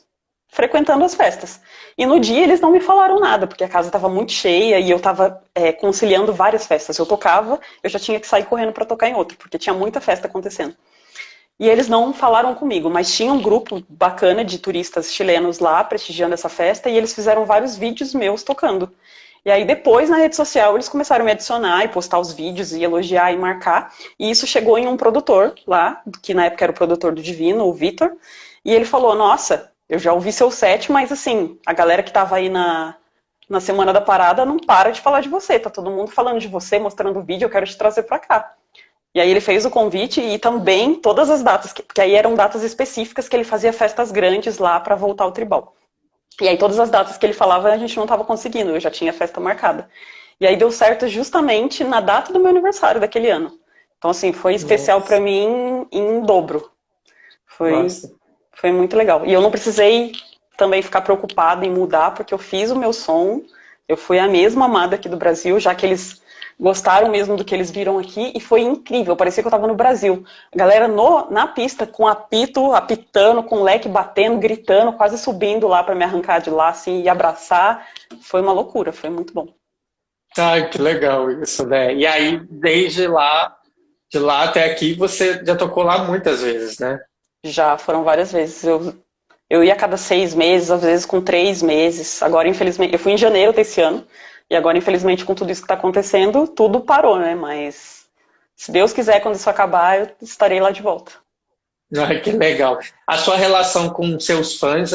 frequentando as festas. E no dia eles não me falaram nada, porque a casa estava muito cheia e eu estava conciliando várias festas. Eu tocava, eu já tinha que sair correndo para tocar em outra, porque tinha muita festa acontecendo. E eles não falaram comigo, mas tinha um grupo bacana de turistas chilenos lá, prestigiando essa festa, e eles fizeram vários vídeos meus tocando. E aí depois, na rede social, eles começaram a me adicionar e postar os vídeos e elogiar e marcar. E isso chegou em um produtor lá, que na época era o produtor do Divino, o Vitor, e ele falou, nossa... Eu já ouvi seu set, mas assim, a galera que tava aí na Semana da Parada não para de falar de você. Tá todo mundo falando de você, mostrando o vídeo, eu quero te trazer pra cá. E aí ele fez o convite e também todas as datas, porque aí eram datas específicas que ele fazia festas grandes lá pra voltar ao tribal. E aí todas as datas que ele falava a gente não tava conseguindo, eu já tinha festa marcada. E aí deu certo justamente na data do meu aniversário daquele ano. Então assim, foi especial pra mim em dobro. Foi muito legal. E eu não precisei também ficar preocupada em mudar, porque eu fiz o meu som, eu fui a mesma amada aqui do Brasil, já que eles gostaram mesmo do que eles viram aqui, e foi incrível, parecia que eu tava no Brasil. A galera na pista, com apito, apitando, com leque batendo, gritando, quase subindo lá para me arrancar de lá, assim, e abraçar. Foi uma loucura, foi muito bom. Ai, que legal isso, né? E aí, desde lá, de lá até aqui, você já tocou lá muitas vezes, né? Já foram várias vezes. Eu ia a cada 6 meses, às vezes com 3 meses. Agora, infelizmente, eu fui em janeiro desse ano, e agora, infelizmente, com tudo isso que está acontecendo, tudo parou, né? Mas, se Deus quiser, quando isso acabar, eu estarei lá de volta. Ai, que legal. A sua relação com seus fãs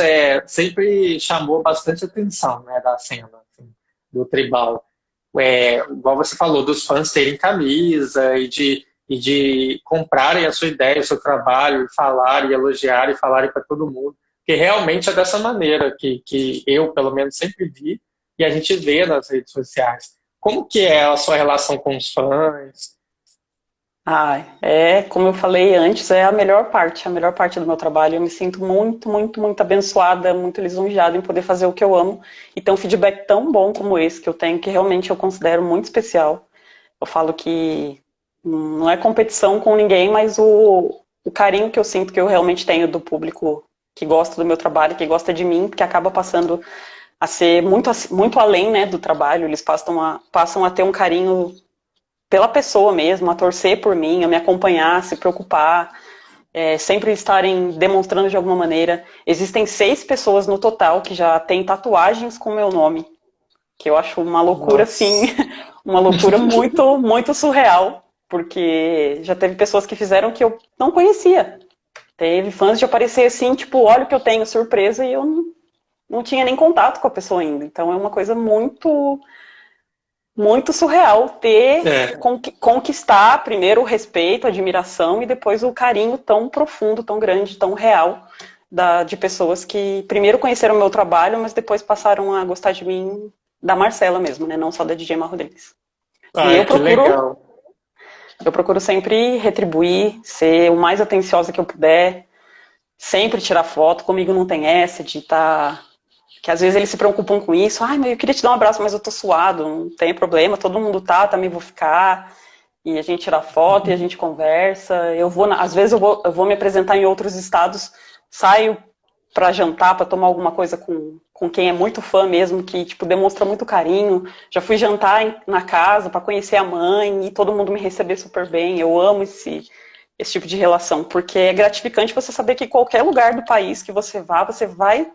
sempre chamou bastante atenção, né, da cena, assim, do tribal. Igual você falou, dos fãs terem camisa e de comprarem a sua ideia, o seu trabalho, e falarem, elogiarem, e falarem para todo mundo. Porque realmente é dessa maneira que eu, pelo menos, sempre vi e a gente vê nas redes sociais. Como que é a sua relação com os fãs? Como eu falei antes, é a melhor parte do meu trabalho. Eu me sinto muito, muito, muito abençoada, muito lisonjeada em poder fazer o que eu amo e ter um feedback tão bom como esse que eu tenho, que realmente eu considero muito especial. Eu falo que não é competição com ninguém, mas o carinho que eu sinto que eu realmente tenho do público que gosta do meu trabalho, que gosta de mim, que acaba passando a ser muito, muito além, né, do trabalho. Eles passam a ter um carinho pela pessoa mesmo, a torcer por mim, a me acompanhar, se preocupar, sempre estarem demonstrando de alguma maneira. Existem 6 pessoas no total que já têm tatuagens com meu nome, que eu acho uma loucura, assim, uma loucura muito, muito surreal, porque já teve pessoas que fizeram que eu não conhecia. Teve fãs de aparecer assim, tipo, olha o que eu tenho, surpresa, e eu não tinha nem contato com a pessoa ainda. Então é uma coisa muito, muito surreal ter, conquistar primeiro o respeito, a admiração e depois o carinho tão profundo, tão grande, tão real de pessoas que primeiro conheceram o meu trabalho, mas depois passaram a gostar de mim, da Marcela mesmo, né? Não só da DJ Mar Rodrigues. Ai, que legal. Eu procuro sempre retribuir, ser o mais atenciosa que eu puder, sempre tirar foto. Comigo não tem essa de estar... Que às vezes eles se preocupam com isso. Ai, mas eu queria te dar um abraço, mas eu tô suado. Não tem problema, todo mundo também vou ficar. E a gente tira foto e a gente conversa. Às vezes eu vou me apresentar em outros estados, saio para jantar, para tomar alguma coisa com quem é muito fã mesmo, que tipo demonstra muito carinho. Já fui jantar na casa para conhecer a mãe e todo mundo me receber super bem. Eu amo esse tipo de relação, porque é gratificante você saber que qualquer lugar do país que você vai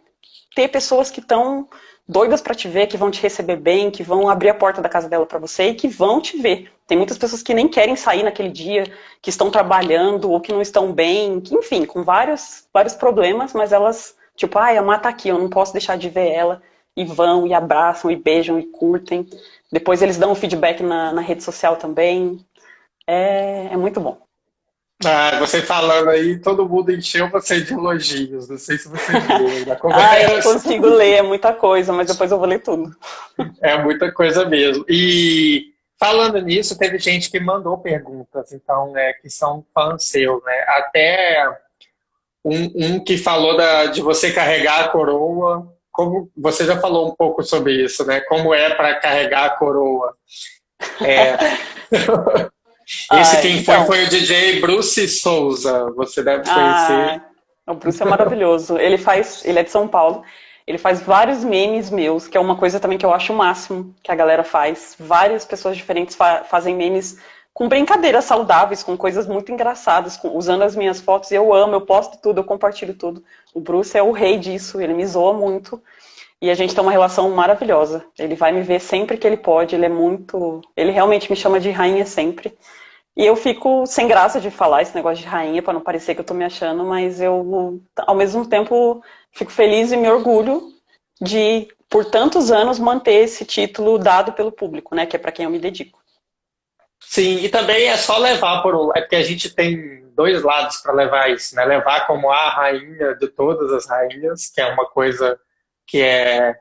ter pessoas que estão doidas para te ver, que vão te receber bem, que vão abrir a porta da casa dela para você e que vão te ver. Tem muitas pessoas que nem querem sair naquele dia, que estão trabalhando ou que não estão bem, que, enfim, com vários problemas, mas elas, tipo, a Má tá aqui, eu não posso deixar de ver ela. E vão, e abraçam, e beijam, e curtem. Depois eles dão um feedback na rede social também. É muito bom. Você falando aí, todo mundo encheu você de elogios. Não sei se você viu na conversa. Eu não consigo ler, é muita coisa, mas depois eu vou ler tudo. É muita coisa mesmo. E falando nisso, teve gente que mandou perguntas, então, que são fãs seus, né? Até um que falou de você carregar a coroa. Como você já falou um pouco sobre isso, né? Como é para carregar a coroa? Esse quem foi o DJ Bruce Souza, você deve conhecer. O Bruce é maravilhoso. Ele é de São Paulo, ele faz vários memes meus, que é uma coisa também que eu acho o máximo que a galera faz. Várias pessoas diferentes fazem memes com brincadeiras saudáveis, com coisas muito engraçadas, usando as minhas fotos. Eu amo, eu posto tudo, eu compartilho tudo. O Bruce é o rei disso, ele me zoa muito. E a gente tem uma relação maravilhosa. Ele vai me ver sempre que ele pode, ele realmente me chama de rainha sempre. E eu fico sem graça de falar esse negócio de rainha, para não parecer que eu tô me achando, mas eu, ao mesmo tempo, fico feliz e me orgulho de, por tantos anos, manter esse título dado pelo público, né? Que é para quem eu me dedico. Sim, e também é só levar é porque a gente tem 2 lados para levar isso, né? Levar como a rainha de todas as rainhas, que é uma coisa que é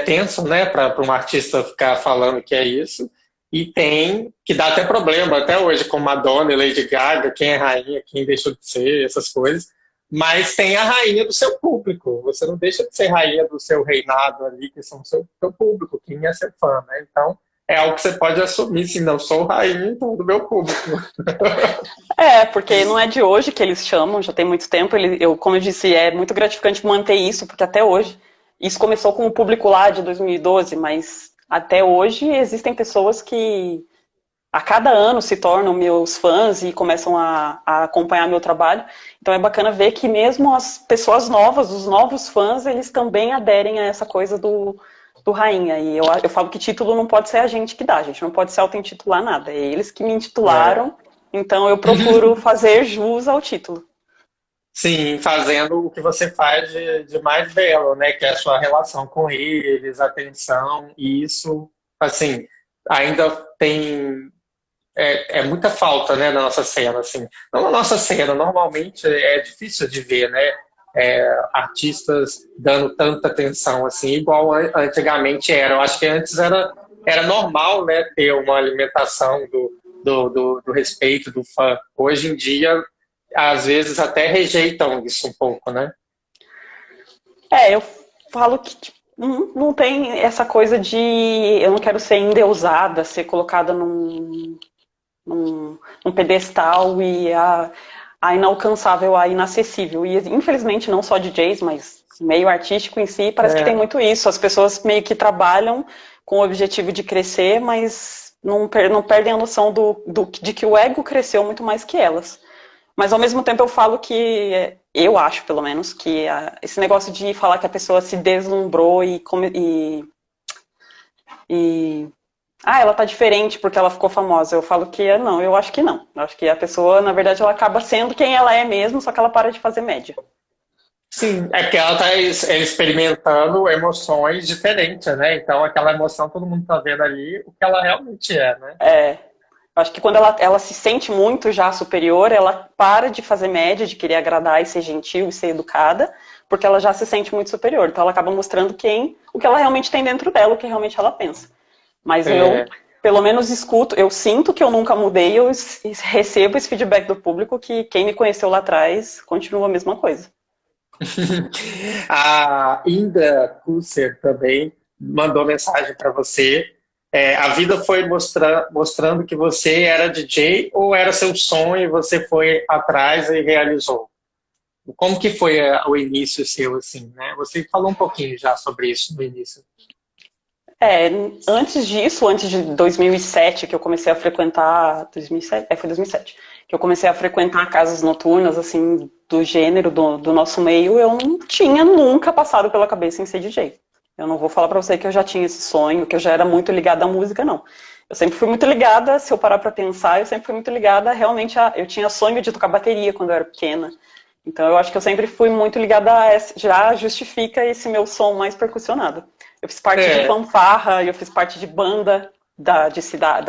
tenso, né? Para um artista ficar falando que é isso. E tem, que dá até problema até hoje, com Madonna e Lady Gaga, quem é rainha, quem deixou de ser, essas coisas. mas tem a rainha do seu público. Você não deixa de ser rainha do seu reinado ali, que são o seu público, quem é seu fã, né? Então, é algo que você pode assumir, sim, não sou rainha então, do meu público. Porque não é de hoje que eles chamam, já tem muito tempo. Como eu disse, é muito gratificante manter isso, porque até hoje, isso começou com o público lá de 2012, mas até hoje existem pessoas que a cada ano se tornam meus fãs e começam a acompanhar meu trabalho. Então é bacana ver que mesmo as pessoas novas, os novos fãs, eles também aderem a essa coisa do rainha. E eu falo que título não pode ser a gente que dá, a gente não pode se auto-intitular nada. É eles que me intitularam, então eu procuro fazer jus ao título. Sim, fazendo o que você faz de mais belo, né? Que é a sua relação com eles, a atenção, e isso, assim, ainda tem muita falta, né, na nossa cena, assim. Não na nossa cena, normalmente é difícil de ver, né? Artistas dando tanta atenção, assim, igual antigamente era. Eu acho que antes era normal, né, ter uma alimentação do respeito do fã. Hoje em dia, às vezes até rejeitam isso um pouco, né? Eu falo que tipo, não tem essa coisa de eu não quero ser endeusada, ser colocada num pedestal e a inalcançável, a inacessível. E infelizmente não só DJs, mas meio artístico em si, parece que tem muito isso. As pessoas meio que trabalham com o objetivo de crescer, mas não perdem a noção de que o ego cresceu muito mais que elas. Mas ao mesmo tempo eu falo que, eu acho pelo menos, que esse negócio de falar que a pessoa se deslumbrou ela tá diferente porque ela ficou famosa. Eu falo que não, eu acho que não. Eu acho que a pessoa, na verdade, ela acaba sendo quem ela é mesmo, só que ela para de fazer média. Sim, é porque ela está experimentando emoções diferentes, né? Então, aquela emoção todo mundo está vendo ali o que ela realmente é, né? Eu acho que quando ela se sente muito já superior, ela para de fazer média, de querer agradar e ser gentil e ser educada, porque ela já se sente muito superior. Então, ela acaba mostrando o que ela realmente tem dentro dela, o que realmente ela pensa. Mas eu, pelo menos, escuto, eu sinto que eu nunca mudei, eu recebo esse feedback do público que quem me conheceu lá atrás continua a mesma coisa. A Inda Kusser também mandou mensagem para você. A vida foi mostrando que você era DJ ou era seu sonho e você foi atrás e realizou? Como que foi o início seu, assim, né? Você falou um pouquinho já sobre isso no início. Antes disso, antes de 2007, que eu comecei a frequentar... 2007? Foi 2007. Que eu comecei a frequentar casas noturnas, assim, do gênero, do nosso meio, eu não tinha nunca passado pela cabeça em ser DJ. Eu não vou falar pra você que eu já tinha esse sonho, que eu já era muito ligada à música, não. Eu sempre fui muito ligada, se eu parar pra pensar, eu sempre fui muito ligada realmente eu tinha sonho de tocar bateria quando eu era pequena. Então eu acho que eu sempre fui muito ligada já justifica esse meu som mais percussionado. Eu fiz parte de fanfarra, eu fiz parte de banda da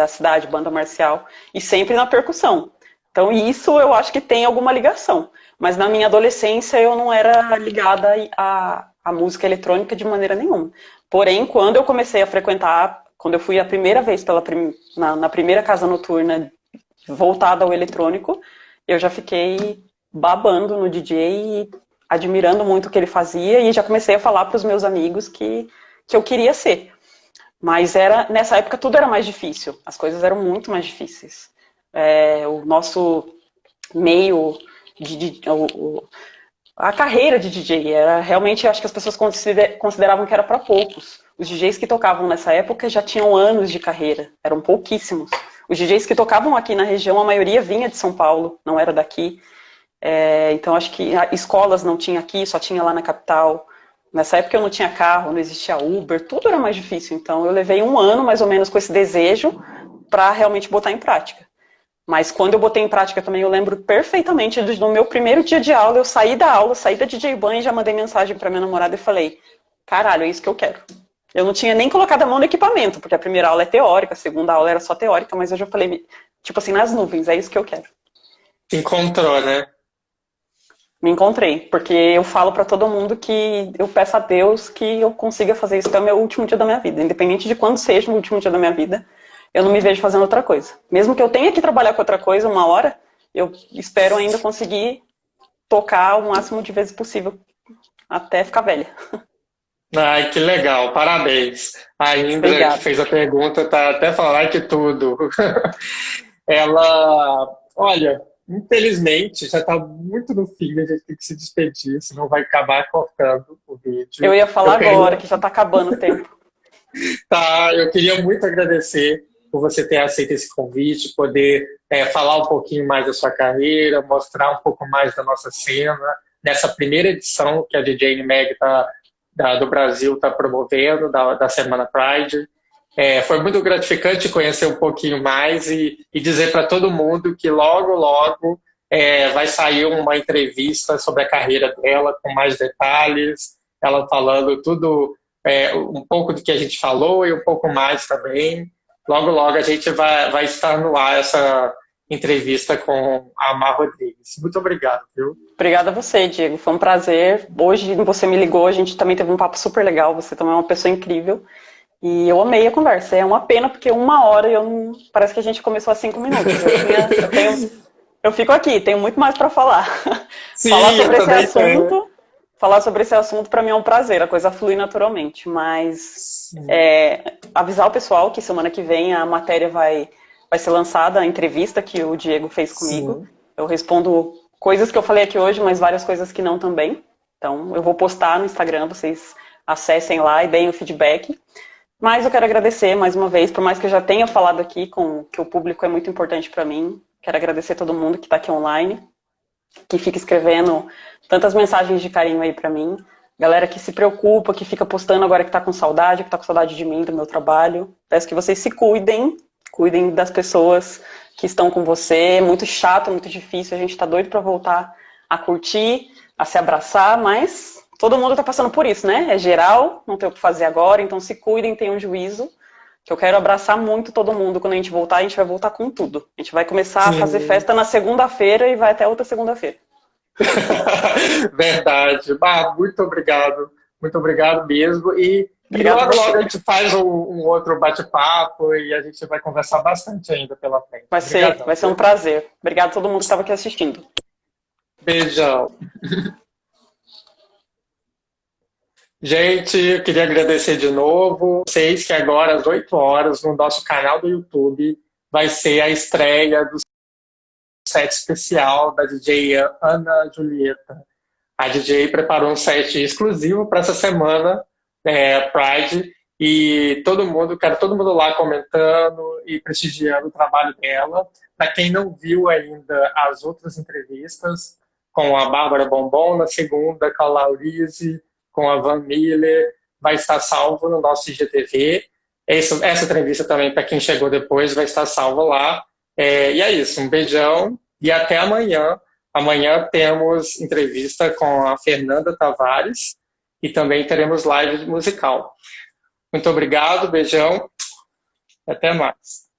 cidade, banda marcial, e sempre na percussão. Então isso eu acho que tem alguma ligação. Mas na minha adolescência eu não era ligada à música eletrônica de maneira nenhuma. Porém, quando eu comecei a frequentar, quando eu fui a primeira vez na primeira casa noturna voltada ao eletrônico, eu já fiquei babando no DJ e admirando muito o que ele fazia e já comecei a falar para os meus amigos que eu queria ser. Mas nessa época tudo era mais difícil, as coisas eram muito mais difíceis. O nosso meio, a carreira de DJ era realmente, acho que as pessoas consideravam que era para poucos. Os DJs que tocavam nessa época já tinham anos de carreira, eram pouquíssimos. Os DJs que tocavam aqui na região, a maioria vinha de São Paulo, não era daqui. Então acho que escolas não tinha aqui, só tinha lá na capital. Nessa época eu não tinha carro, não existia Uber, tudo era mais difícil. Então eu levei 1 ano mais ou menos com esse desejo para realmente botar em prática. Mas quando eu botei em prática também, eu lembro perfeitamente do meu primeiro dia de aula, eu saí da aula, saí da DJ Ban e já mandei mensagem para minha namorada e falei, caralho, é isso que eu quero. Eu não tinha nem colocado a mão no equipamento, porque a primeira aula é teórica, a segunda aula era só teórica, mas eu já falei, tipo assim, nas nuvens, é isso que eu quero. Encontrou, né? Me encontrei, porque eu falo pra todo mundo que eu peço a Deus que eu consiga fazer isso até o meu último dia da minha vida. Independente de quando seja o último dia da minha vida, eu não me vejo fazendo outra coisa. Mesmo que eu tenha que trabalhar com outra coisa 1 hora, eu espero ainda conseguir tocar o máximo de vezes possível até ficar velha. Ai, que legal, parabéns. A Indra, Obrigada. que fez a pergunta, tá até falando, ai, que tudo. Ela, olha, infelizmente, já está muito no fim, a gente tem que se despedir, senão vai acabar cortando o vídeo. Eu ia falar agora, que já está acabando o tempo. Tá, eu queria muito agradecer por você ter aceito esse convite, poder falar um pouquinho mais da sua carreira, mostrar um pouco mais da nossa cena, nessa primeira edição que a DJ NMAG do Brasil está promovendo, da Semana Pride. Foi muito gratificante conhecer um pouquinho mais e dizer para todo mundo que logo, logo vai sair uma entrevista sobre a carreira dela, com mais detalhes, ela falando tudo, um pouco do que a gente falou e um pouco mais também. Logo, logo a gente vai estar no ar essa entrevista com a Mar Rodrigues. Muito obrigado, viu? Obrigada a você, Diego. Foi um prazer. Hoje você me ligou, a gente também teve um papo super legal. Você também é uma pessoa incrível. E eu amei a conversa. É uma pena, porque 1 hora parece que a gente começou há 5 minutos. Eu fico aqui, tenho muito mais para falar. Sim, Falar sobre esse assunto para mim é um prazer, a coisa flui naturalmente. Mas avisar o pessoal que semana que vem a matéria vai ser lançada, a entrevista que o Diego fez comigo. Sim. Eu respondo coisas que eu falei aqui hoje, mas várias coisas que não também. Então eu vou postar no Instagram, vocês acessem lá e deem o feedback. Mas eu quero agradecer mais uma vez, por mais que eu já tenha falado aqui que o público é muito importante para mim. Quero agradecer todo mundo que está aqui online, que fica escrevendo tantas mensagens de carinho aí para mim. Galera que se preocupa, que fica postando agora que está com saudade de mim, do meu trabalho. Peço que vocês se cuidem das pessoas que estão com você. É muito chato, muito difícil, a gente está doido para voltar a curtir, a se abraçar, mas todo mundo está passando por isso, né? É geral, não tem o que fazer agora, então se cuidem, tenham juízo, que eu quero abraçar muito todo mundo. Quando a gente voltar, a gente vai voltar com tudo. A gente vai começar a fazer festa na segunda-feira e vai até outra segunda-feira. Verdade. Muito obrigado mesmo. E logo a gente faz um outro bate-papo e a gente vai conversar bastante ainda pela frente. Vai ser um prazer. Obrigado a todo mundo que estava aqui assistindo. Beijão. Gente, eu queria agradecer de novo. Vocês que agora, às 8 horas, no nosso canal do YouTube, vai ser a estreia do set especial da DJ Ana Julieta. A DJ preparou um set exclusivo para essa semana, Pride, e quero todo mundo lá comentando e prestigiando o trabalho dela. Para quem não viu ainda as outras entrevistas, com a Bárbara Bombom, na segunda com a Laurize, com a Van Miller, vai estar salvo no nosso IGTV. Essa entrevista também, para quem chegou depois, vai estar salvo lá. E é isso, um beijão e até amanhã. Amanhã temos entrevista com a Fernanda Tavares e também teremos live musical. Muito obrigado, beijão, até mais.